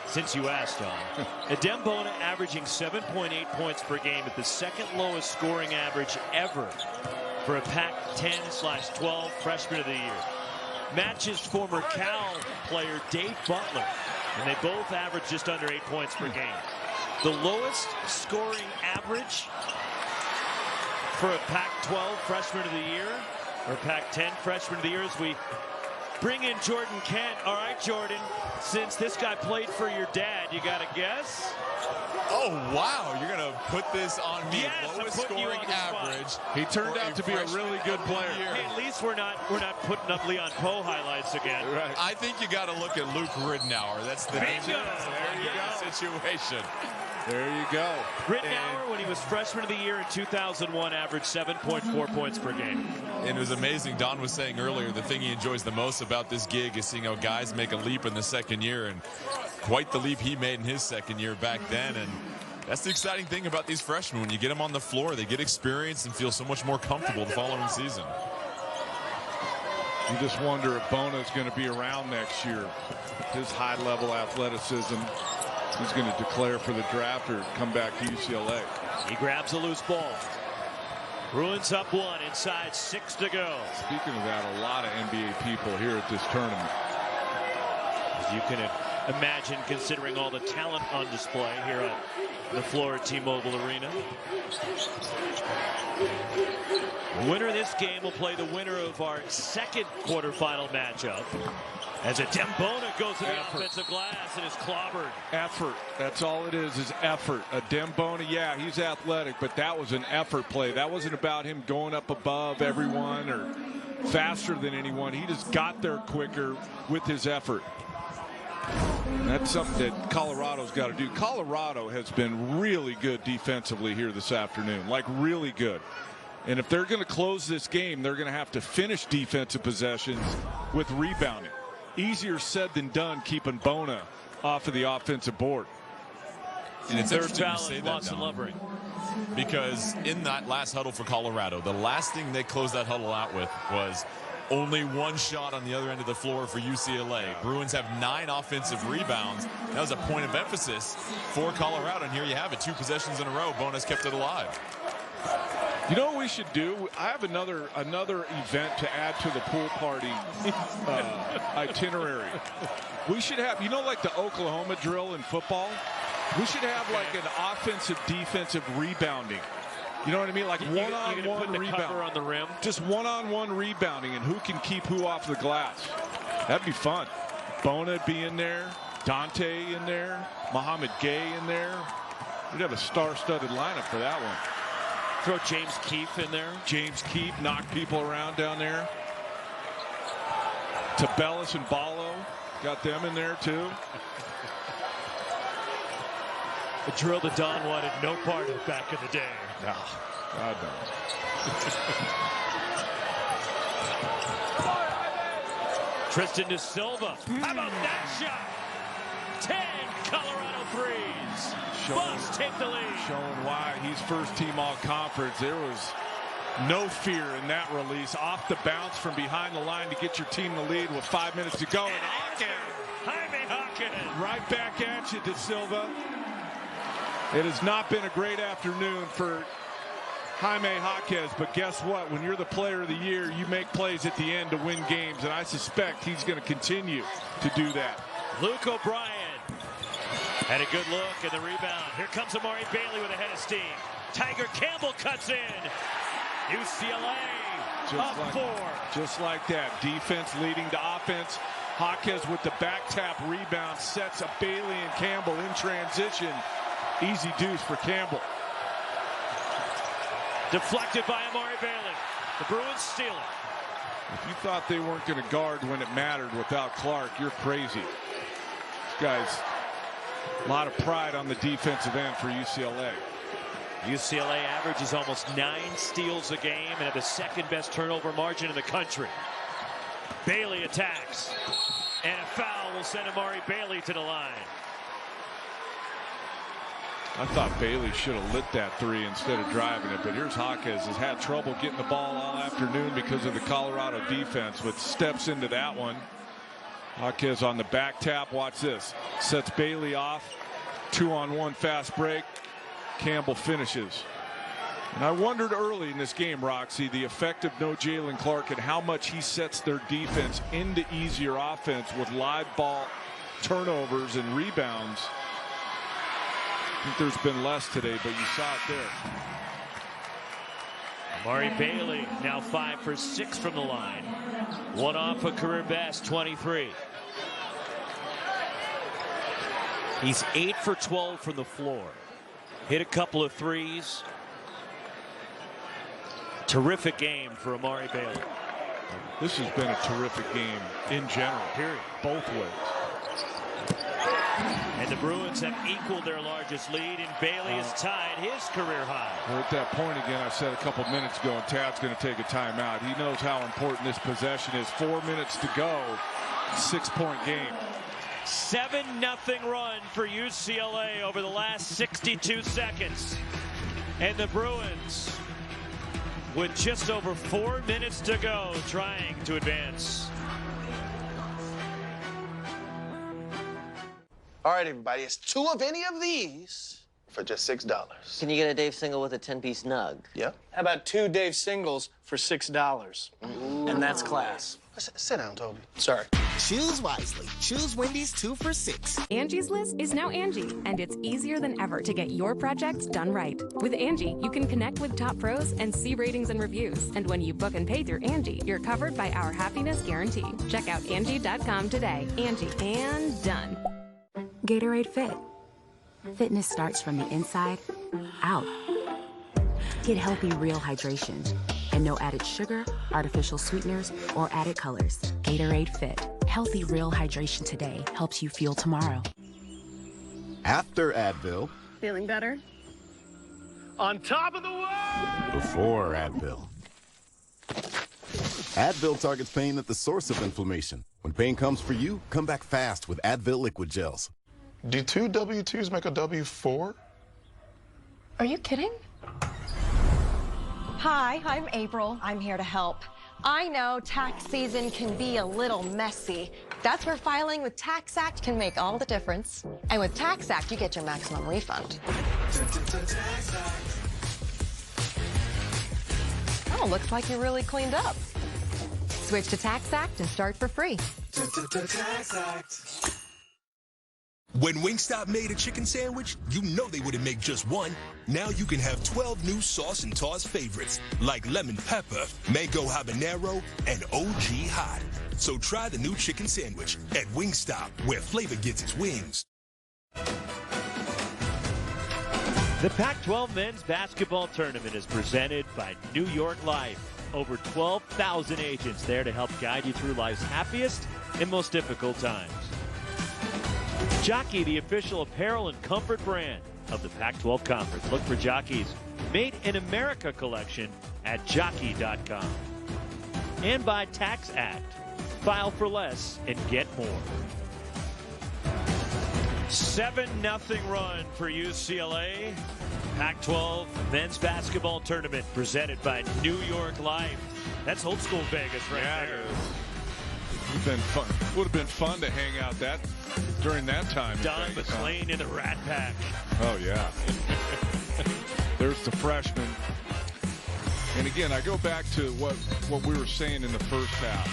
since you asked, Don, Adembona averaging 7.8 points per game at the 2nd lowest scoring average ever for a Pac-10/12 freshman of the year. Matches former Cal player Dave Butler, and they both average just under 8 points per game. The lowest scoring average for a Pac-12 freshman of the year, or Pac-10 freshman of the year, as we Bring in Jordan Kent. All right, Jordan, since this guy played for your dad, you got a guess? Oh, wow. You're going to put this on me. Yes, lowest scoring average. He turned out to be a really good player. Hey, at least we're not putting up Leon Poe highlights again. Right. I think you got to look at Luke Ridnour. That's the situation. There you go. Ridnour, when he was freshman of the year in 2001, averaged 7.4 points per game. And it was amazing. Don was saying earlier, the thing he enjoys the most about this gig is seeing how guys make a leap in the second year, and quite the leap he made in his second year back then. And that's the exciting thing about these freshmen. When you get them on the floor, they get experience and feel so much more comfortable the following season. You just wonder if Bona's going to be around next year. His high-level athleticism. He's going to declare for the draft or come back to UCLA. He grabs a loose ball. Bruins up 1, inside 6 to go. Speaking of that, a lot of NBA people here at this tournament. As you can imagine, considering all the talent on display here on the floor at T-Mobile Arena. The winner of this game will play the winner of our second quarterfinal matchup. As a Dembona goes to the offensive glass and is clobbered. Effort. That's all it is effort. A Dembona, yeah, he's athletic, but that was an effort play. That wasn't about him going up above everyone or faster than anyone. He just got there quicker with his effort. That's something that Colorado's got to do. Colorado has been really good defensively here this afternoon, like really good. And if they're going to close this game, they're going to have to finish defensive possessions with rebounding. Easier said than done keeping Bona off of the offensive board. And it's Third interesting foul to say and that, Lawson Lovering. Because in that last huddle for Colorado, the last thing they closed that huddle out with was only one shot on the other end of the floor for UCLA. Bruins have 9 offensive rebounds. That was a point of emphasis for Colorado, and here you have it, 2 possessions in a row. Bona's kept it alive. You know what we should do? I have another event to add to the pool party itinerary. We should have, you know, like the Oklahoma drill in football? We should have like an offensive defensive rebounding. You know what I mean? Like one-on-one rebound on the rim. Just one-on-one rebounding, and who can keep who off the glass. That'd be fun. Bona be in there, Dante in there, Muhammad Gay in there. We'd have a star-studded lineup for that one. Throw James Keefe in there. James Keefe knock people around down there. Tabellis and Ballo got them in there too. A drill that Don wanted no part of back in the day. No, God no. Tristan De Silva. How about that shot? 10 Colorado threes. Bucks take the lead. Showing why he's first team all conference. There was no fear in that release. Off the bounce from behind the line to get your team the lead with 5 minutes to go. And Jaime Hawkins. Right back at you, De Silva. It has not been a great afternoon for Jaime Hawkins, but guess what? When you're the player of the year, you make plays at the end to win games, and I suspect he's going to continue to do that. Luke O'Brien had a good look at the rebound. Here comes Amari Bailey with a head of steam. Tiger Campbell cuts in. UCLA up 4. Just like that. Defense leading to offense. Hawkins with the back tap rebound sets up Bailey and Campbell in transition. Easy deuce for Campbell. Deflected by Amari Bailey. The Bruins steal it. If you thought they weren't going to guard when it mattered without Clark, you're crazy. This guy's a lot of pride on the defensive end for UCLA. UCLA averages almost 9 steals a game and have the second best turnover margin in the country. Bailey attacks. And a foul will send Amari Bailey to the line. I thought Bailey should have lit that 3 instead of driving it, but here's Hawkins, has had trouble getting the ball all afternoon because of the Colorado defense, but steps into that one. Hawkins on the back tap, watch this. Sets Bailey off, 2-on-1 fast break. Campbell finishes. And I wondered early in this game, Roxy, the effect of no Jalen Clark and how much he sets their defense into easier offense with live ball turnovers and rebounds. I think there's been less today, but you saw it there. Amari Bailey now 5 for 6 from the line. One off a career best, 23. He's 8 for 12 from the floor. Hit a couple of threes. Terrific game for Amari Bailey. This has been a terrific game in general, period, both ways. And the Bruins have equaled their largest lead, and Bailey has tied his career high. We're at that point again I said a couple minutes ago, and Tad's going to take a timeout. He knows how important this possession is. 4 minutes to go, 6-point game. 7-0 run for UCLA over the last 62 seconds. And the Bruins, with just over 4 minutes to go, trying to advance. All right, everybody, it's 2 of any of these for just $6. Can you get a Dave single with a 10-piece nug? Yep. How about 2 Dave singles for $6? And that's class. Sit down, Toby. Sorry. Choose wisely. Choose Wendy's 2 for $6. Angie's List is now Angie, and it's easier than ever to get your projects done right. With Angie, you can connect with top pros and see ratings and reviews. And when you book and pay through Angie, you're covered by our happiness guarantee. Check out Angie.com today. Angie, and done. Gatorade Fit. Fitness starts from the inside out. Get healthy, real hydration. And no added sugar, artificial sweeteners, or added colors. Gatorade Fit. Healthy, real hydration today helps you fuel tomorrow. After Advil. Feeling better? On top of the world! Before Advil. Advil targets pain at the source of inflammation. When pain comes for you, come back fast with Advil liquid gels. Do 2 W2s make a W4? Are you kidding? Hi, I'm April. I'm here to help. I know tax season can be a little messy. That's where filing with TaxAct can make all the difference. And with TaxAct, you get your maximum refund. Oh, looks like you're really cleaned up. Switch to TaxAct and start for free. When Wingstop made a chicken sandwich, you know they wouldn't make just one. Now you can have 12 new sauce and toss favorites, like lemon pepper, mango habanero, and OG hot. So try the new chicken sandwich at Wingstop, where flavor gets its wings. The Pac-12 men's basketball tournament is presented by New York Life. Over 12,000 agents there to help guide you through life's happiest and most difficult times. Jockey, the official apparel and comfort brand of the Pac-12 Conference. Look for Jockey's Made in America collection at jockey.com. And by TaxAct. File for less and get more. 7-0 run for UCLA. Pac-12 men's basketball tournament presented by New York Life. That's old school Vegas right there. Would have been fun. Would have been fun to hang out during that time. Don McClain in the Rat Pack. Oh yeah. There's the freshman. And again, I go back to what we were saying in the first half.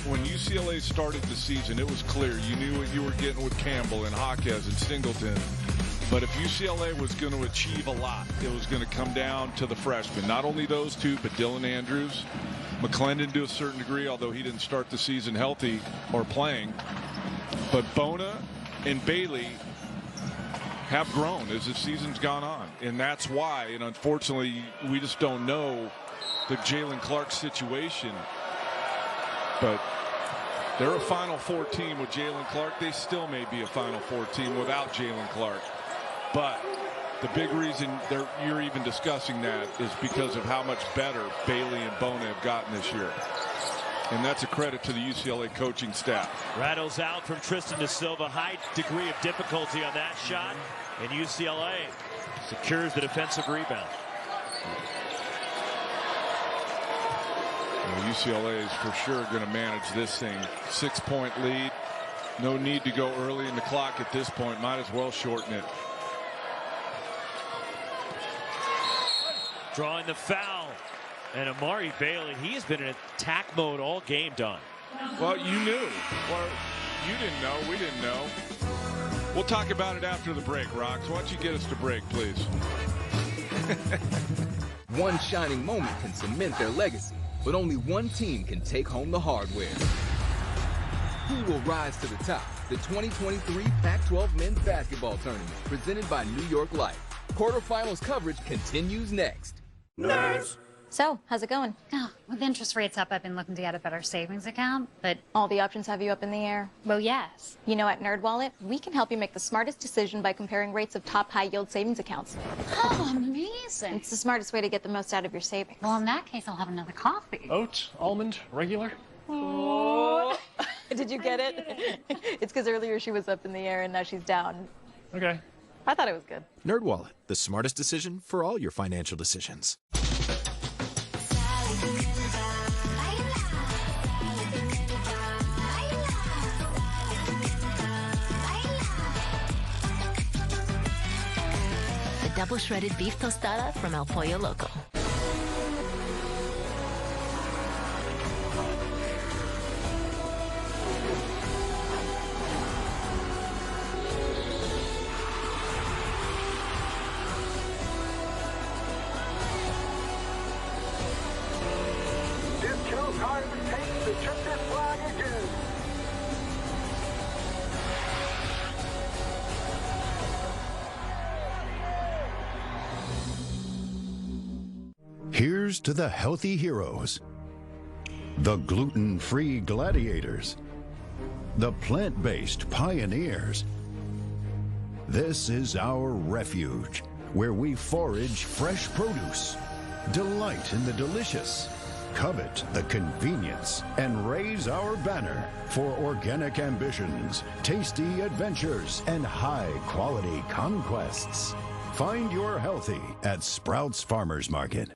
When UCLA started the season, it was clear you knew what you were getting with Campbell and Jaquez and Singleton. But if UCLA was going to achieve a lot, it was going to come down to the freshmen. Not only those two, but Dylan Andrews, McClendon to a certain degree, although he didn't start the season healthy or playing. But Bona and Bailey have grown as the season's gone on. And that's why, and unfortunately, we just don't know the Jalen Clark situation. But they're a Final Four team with Jalen Clark. They still may be a Final Four team without Jalen Clark. But the big reason you're even discussing that is because of how much better Bailey and Bona have gotten this year. And that's a credit to the UCLA coaching staff. Rattles out from Tristan da Silva. High degree of difficulty on that shot. And UCLA secures the defensive rebound. Well, UCLA is for sure going to manage this thing. 6-point lead. No need to go early in the clock at this point. Might as well shorten it. Drawing the foul. And Amari Bailey, he has been in attack mode all game, Don. Well, you knew. Well, you didn't know. We didn't know. We'll talk about it after the break, Rox. Why don't you get us to break, please? One shining moment can cement their legacy, but only one team can take home the hardware. Who will rise to the top? The 2023 Pac-12 Men's Basketball Tournament, presented by New York Life. Quarterfinals coverage continues next. Nerds! So, how's it going? Oh, with interest rates up, I've been looking to get a better savings account, but... All the options have you up in the air? Well, yes. You know, at NerdWallet, we can help you make the smartest decision by comparing rates of top high-yield savings accounts. Oh, amazing. It's the smartest way to get the most out of your savings. Well, in that case, I'll have another coffee. Oat, almond, regular? Oh. Did you get it? It's because earlier she was up in the air and now she's down. Okay. I thought it was good. NerdWallet, the smartest decision for all your financial decisions. The double shredded beef tostada from El Pollo Loco. Here's to the healthy heroes, the gluten-free gladiators, the plant-based pioneers. This is our refuge, where we forage fresh produce, delight in the delicious, covet the convenience, and raise our banner for organic ambitions, tasty adventures, and high-quality conquests. Find your healthy at Sprouts Farmers Market.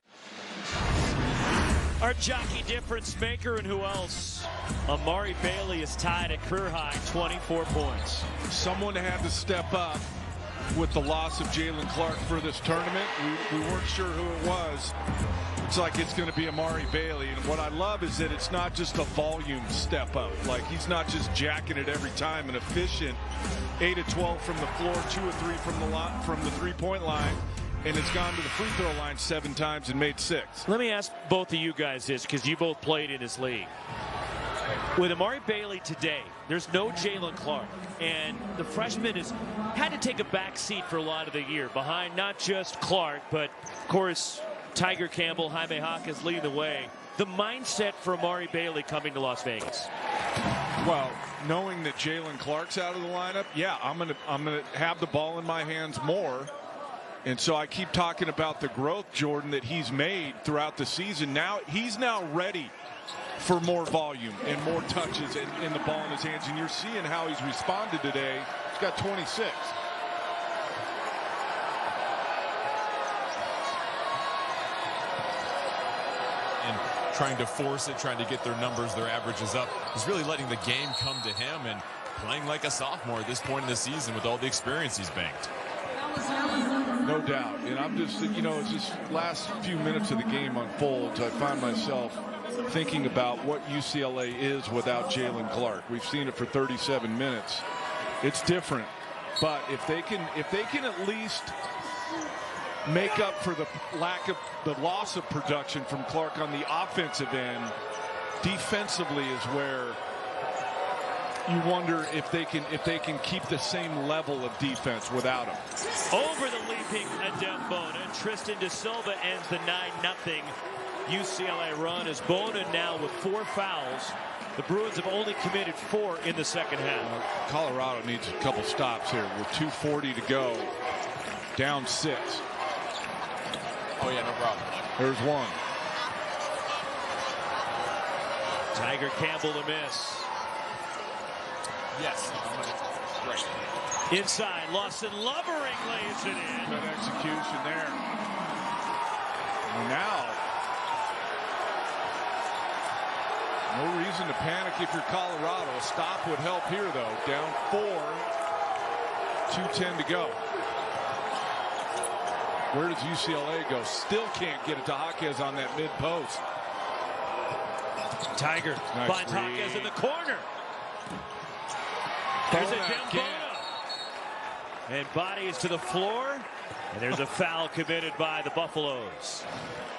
Our jockey difference maker, and who else? Amari Bailey is tied at career high, 24 points. Someone had to step up with the loss of Jalen Clark for this tournament. We weren't sure who it was. Looks like it's going to be Amari Bailey. And what I love is that it's not just a volume step up. Like, he's not just jacking it every time. An efficient 8 of 12 from the floor, 2 of 3 from the three-point line. And it's gone to the free throw line 7 times and made 6. Let me ask both of you guys this, because you both played in this league. With Amari Bailey today, there's no Jalen Clark. And the freshman has had to take a back seat for a lot of the year, behind not just Clark, but, of course, Tiger Campbell, Jaime Jaquez leading the way. The mindset for Amari Bailey coming to Las Vegas. Well, knowing that Jalen Clark's out of the lineup, yeah, I'm gonna have the ball in my hands more. And so I keep talking about the growth, Jordan, that he's made throughout the season. Now he's now ready for more volume and more touches and the ball in his hands. And you're seeing how he's responded today. He's got 26. And trying to force it, trying to get their numbers, their averages up. He's really letting the game come to him and playing like a sophomore at this point in the season with all the experience he's banked. No doubt. And I'm just, you know, as this last few minutes of the game unfolds, I find myself thinking about what UCLA is without Jalen Clark. We've seen it for 37 minutes. It's different. But if they can at least make up for the loss of production from Clark on the offensive end, defensively is where you wonder if they can keep the same level of defense without him. Over the leaping Adembona, Tristan De Silva ends the 9-0 UCLA run as Bona now with 4 fouls. The Bruins have only committed 4 in the second half. Colorado needs a couple stops here with 2:40 to go. Down 6. Oh yeah, no problem. There's one. Tiger Campbell to miss. Yes. Right. Inside, Lawson Lovering lays it in. Good execution there. And now, no reason to panic if you're Colorado. A stop would help here, though. Down 4, 2:10 to go. Where does UCLA go? Still can't get it to Jaquez on that mid post. Tiger finds Jaquez in the corner. There's a Dembona. And bodies to the floor. And there's a foul committed by the Buffaloes.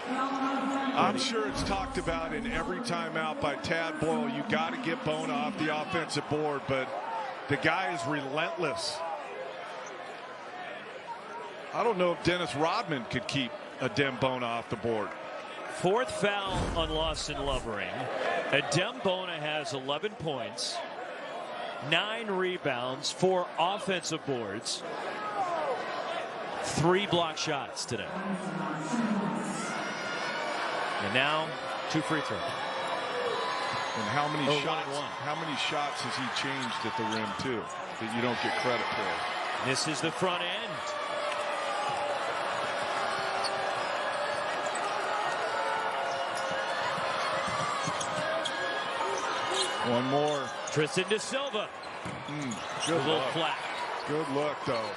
I'm sure it's talked about in every timeout by Tad Boyle. You got to get Bona off the offensive board, but the guy is relentless. I don't know if Dennis Rodman could keep Adem Bona off the board. Fourth foul on Lawson Lovering. Adem Bona has 11 points, 9 rebounds, 4 offensive boards, 3 block shots today. And now 2 free throws. And how many shots? How many shots has he changed at the rim too that you don't get credit for? This is the front end. One more. Tristan De Silva. Good a little look. flat. Good look, though.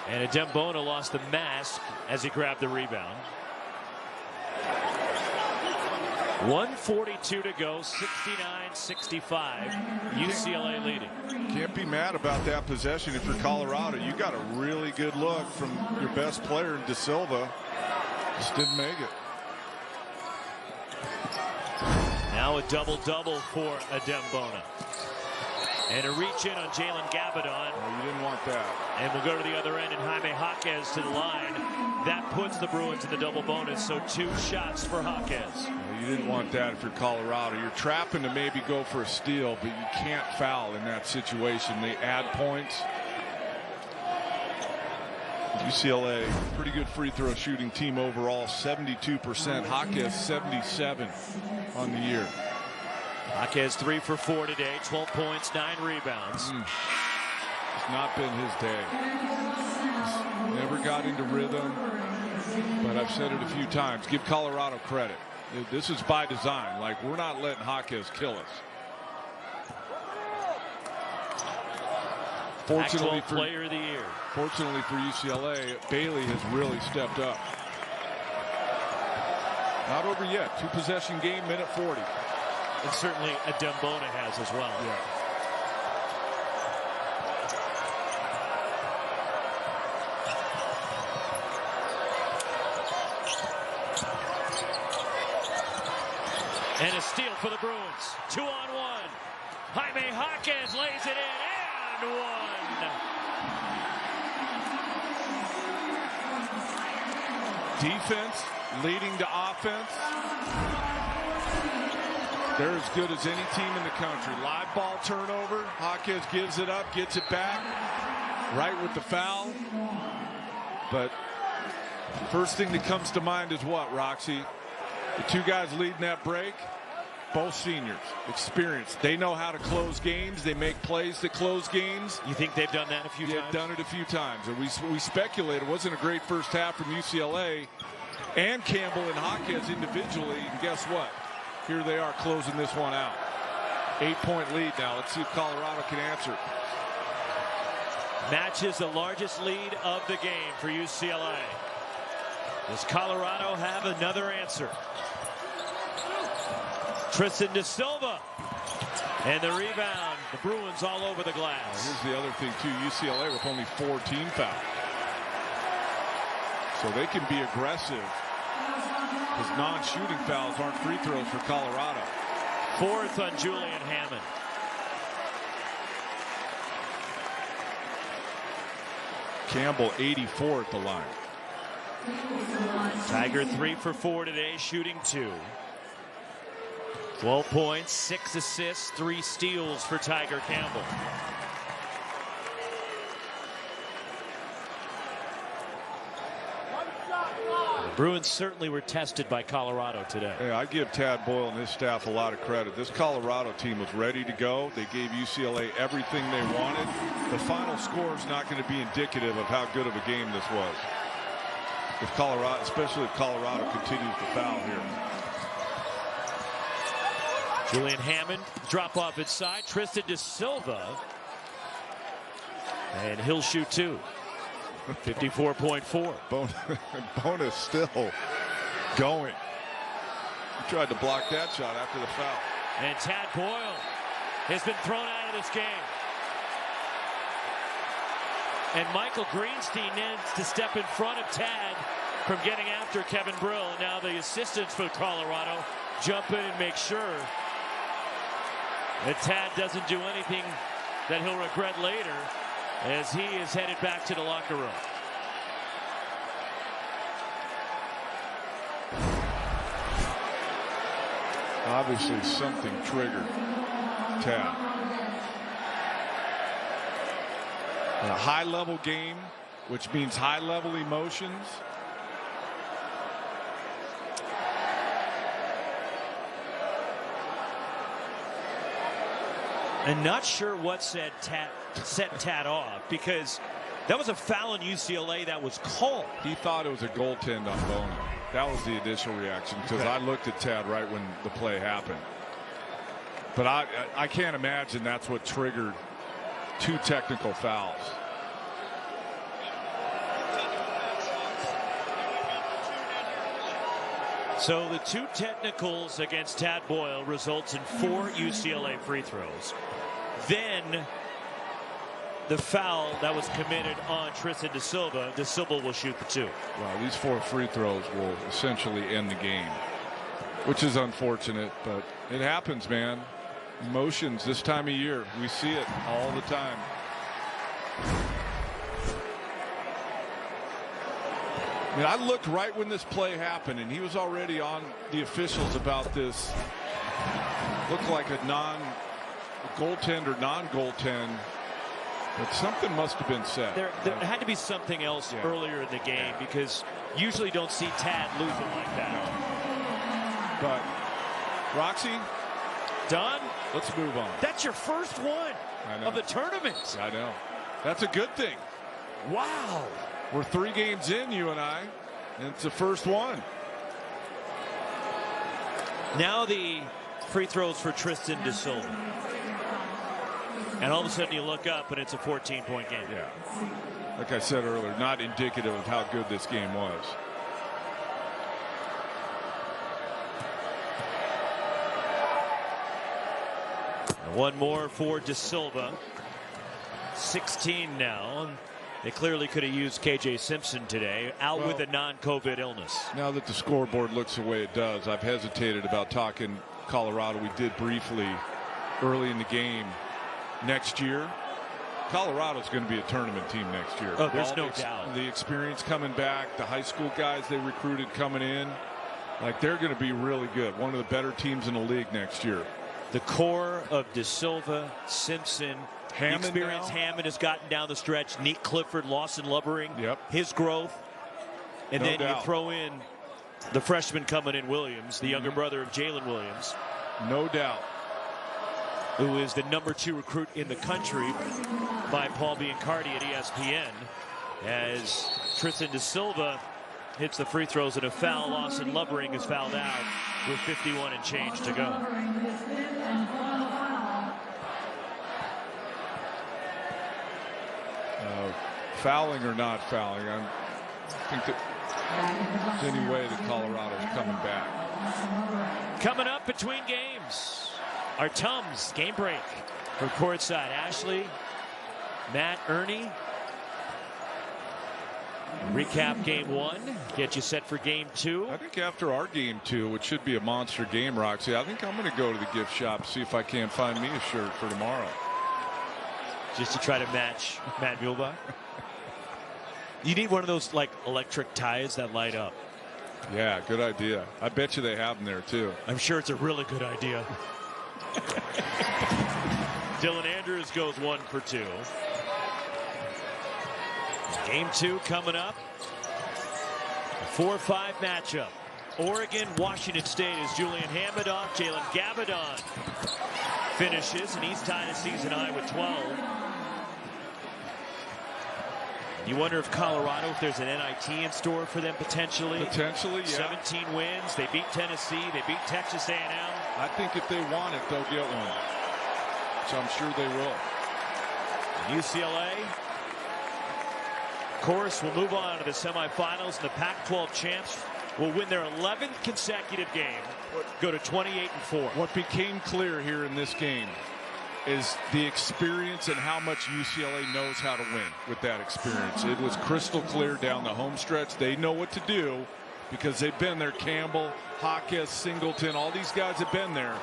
And Adem Bona lost the mask as he grabbed the rebound. 1:42 to go, 69-65. UCLA leading. Can't be mad about that possession if you're Colorado. You got a really good look from your best player, De Silva. Just didn't make it. Now a double-double for Adem Bona. And a reach in on Jalen Gabadon. Oh, you didn't want that. And we'll go to the other end, and Jaime Jaquez to the line. That puts the Bruins in the double bonus, so 2 shots for Jaquez. Well, you didn't want that if you're Colorado. You're trapping to maybe go for a steal, but you can't foul in that situation. They add points. UCLA, pretty good free throw shooting team overall, 72%. Jaquez, 77 on the year. Jaquez 3 for 4 today, 12 points, 9 rebounds. It's not been his day. He's never got into rhythm, but I've said it a few times. Give Colorado credit. This is by design. Like, we're not letting Jaquez kill us. Fortunately for player of the year. Fortunately for UCLA, Bailey has really stepped up. Not over yet. 2-possession game, minute 40. And certainly Adem Bona has as well. Yeah. And a steal for the Bruins. 2-on-1. Jaime Jaquez lays it in and 1. Defense leading to offense. They're as good as any team in the country. Live ball turnover. Jaquez gives it up, gets it back. Wright with the foul. But first thing that comes to mind is what, Roxy? The 2 guys leading that break, both seniors, experienced. They know how to close games. They make plays that close games. You think they've done that a few times? They've done it a few times. And we speculate it wasn't a great first half from UCLA and Campbell and Jaquez individually. And guess what? Here they are closing this one out. 8-point lead now. Let's see if Colorado can answer. Matches the largest lead of the game for UCLA. Does Colorado have another answer? Tristan De Silva. And the rebound. The Bruins all over the glass. Here's the other thing, too. UCLA with only 4 team fouls. So they can be aggressive. Because non-shooting fouls aren't free throws for Colorado. 4th on Julian Hammond. Campbell 84 at the line. Tiger 3 for 4 today, shooting 2. 12 points, 6 assists, 3 steals for Tiger Campbell. The Bruins certainly were tested by Colorado today. Hey, I give Tad Boyle and his staff a lot of credit. This Colorado team was ready to go. They gave UCLA everything they wanted. The final score is not going to be indicative of how good of a game this was. If Colorado, especially if Colorado continues to foul here. Julian Hammond, drop off inside. Tristan De Silva. And he'll shoot 2. 54.4. Bonus still going. He tried to block that shot after the foul. And Tad Boyle has been thrown out of this game. And Michael Greenstein needs to step in front of Tad from getting after Kevin Brill. And now the assistants for Colorado jump in and make sure that Tad doesn't do anything that he'll regret later as he is headed back to the locker room. Obviously something triggered Tad. A high-level game, which means high-level emotions. And not sure what set Tad off, because that was a foul in UCLA that was called. He thought it was a goaltend on Bono. That was the initial reaction, because I looked at Tad right when the play happened. But I can't imagine that's what triggered 2 technical fouls. So the 2 technicals against Tad Boyle results in 4 UCLA free throws. Then the foul that was committed on Tristan De Silva will shoot the 2. Well, these 4 free throws will essentially end the game, which is unfortunate, but it happens, man. Emotions this time of year, we see it all the time. I mean, I looked right when this play happened, and he was already on the officials about this. Looked like a goaltend or non-goaltend, but something must have been said. There had to be something else earlier in the game, because usually don't see Tad losing like that. But Roxy, Don, let's move on. That's your first one of the tournament. I know. That's a good thing. Wow. We're 3 games in, you and I, and it's the first one. Now the free throws for Tristan De Silva. And all of a sudden you look up and it's a 14-point game. Yeah. Like I said earlier, not indicative of how good this game was. One more for De Silva. 16 now. They clearly could have used KJ Simpson today, out with a non-COVID illness. Now that the scoreboard looks the way it does, I've hesitated about talking Colorado. We did briefly early in the game. Next year, Colorado's going to be a tournament team next year. Oh, there's no doubt. The experience coming back, the high school guys they recruited coming in, like they're going to be really good. One of the better teams in the league next year. The core of De Silva, Simpson, Hammond, the experience Hammond has gotten down the stretch. Nate Clifford, Lawson Lubbering, his growth. And then you throw in the freshman coming in, Williams, the younger brother of Jalen Williams. No doubt. Who is the #2 recruit in the country by Paul Biancardi at ESPN. As Tristan De Silva hits the free throws and a foul. Lawson Lubbering is fouled out with 51 and change to go. Fouling or not fouling, I think that there's any way that Colorado's coming back. Coming up between games, our Tums game break for courtside. Ashley, Matt, Ernie. Recap game 1, get you set for game 2. I think after our game 2, which should be a monster game, Roxy, I think I'm going to go to the gift shop, see if I can't find me a shirt for tomorrow. Just to try to match Matt Muehlbach? You need one of those like electric ties that light up. Yeah, good idea. I bet you they have them there too. I'm sure it's a really good idea. Dylan Andrews goes 1 for 2. Game 2 coming up. A 4-5 matchup. Oregon, Washington State as Julian Hamadoff, Jalen Gabbidon finishes, and he's tied a season high with 12. You wonder if Colorado, if there's an NIT in store for them potentially. Potentially, yeah. 17 wins. They beat Tennessee. They beat Texas A&M. I think if they want it, they'll get one. So I'm sure they will. UCLA, of course, will move on to the semifinals. And the Pac-12 champs will win their 11th consecutive game, go to 28-4. What became clear here in this game is the experience and how much UCLA knows how to win with that experience. It was crystal clear down the home stretch. They know what to do because they've been there. Campbell, Hawkes, Singleton, all these guys have been there.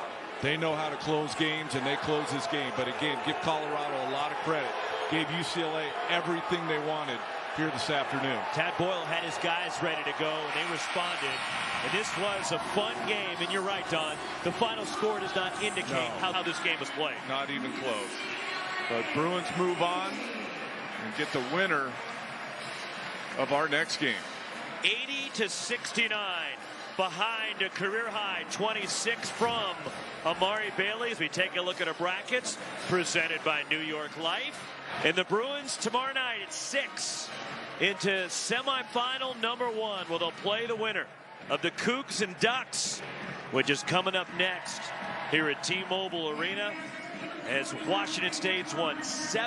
They know how to close games, and they close this game. But again, give Colorado a lot of credit. Gave UCLA everything they wanted here this afternoon. Tad Boyle had his guys ready to go, and they responded. And this was a fun game, and you're right, Don. The final score does not indicate how this game was played. Not even close. But Bruins move on and get the winner of our next game. 80-69 behind a career-high 26 from Amari Bailey as we take a look at our brackets presented by New York Life. And the Bruins tomorrow night at 6 into semifinal number 1. Well, they'll play the winner of the Cougs and Ducks, which is coming up next here at T-Mobile Arena as Washington State's won 7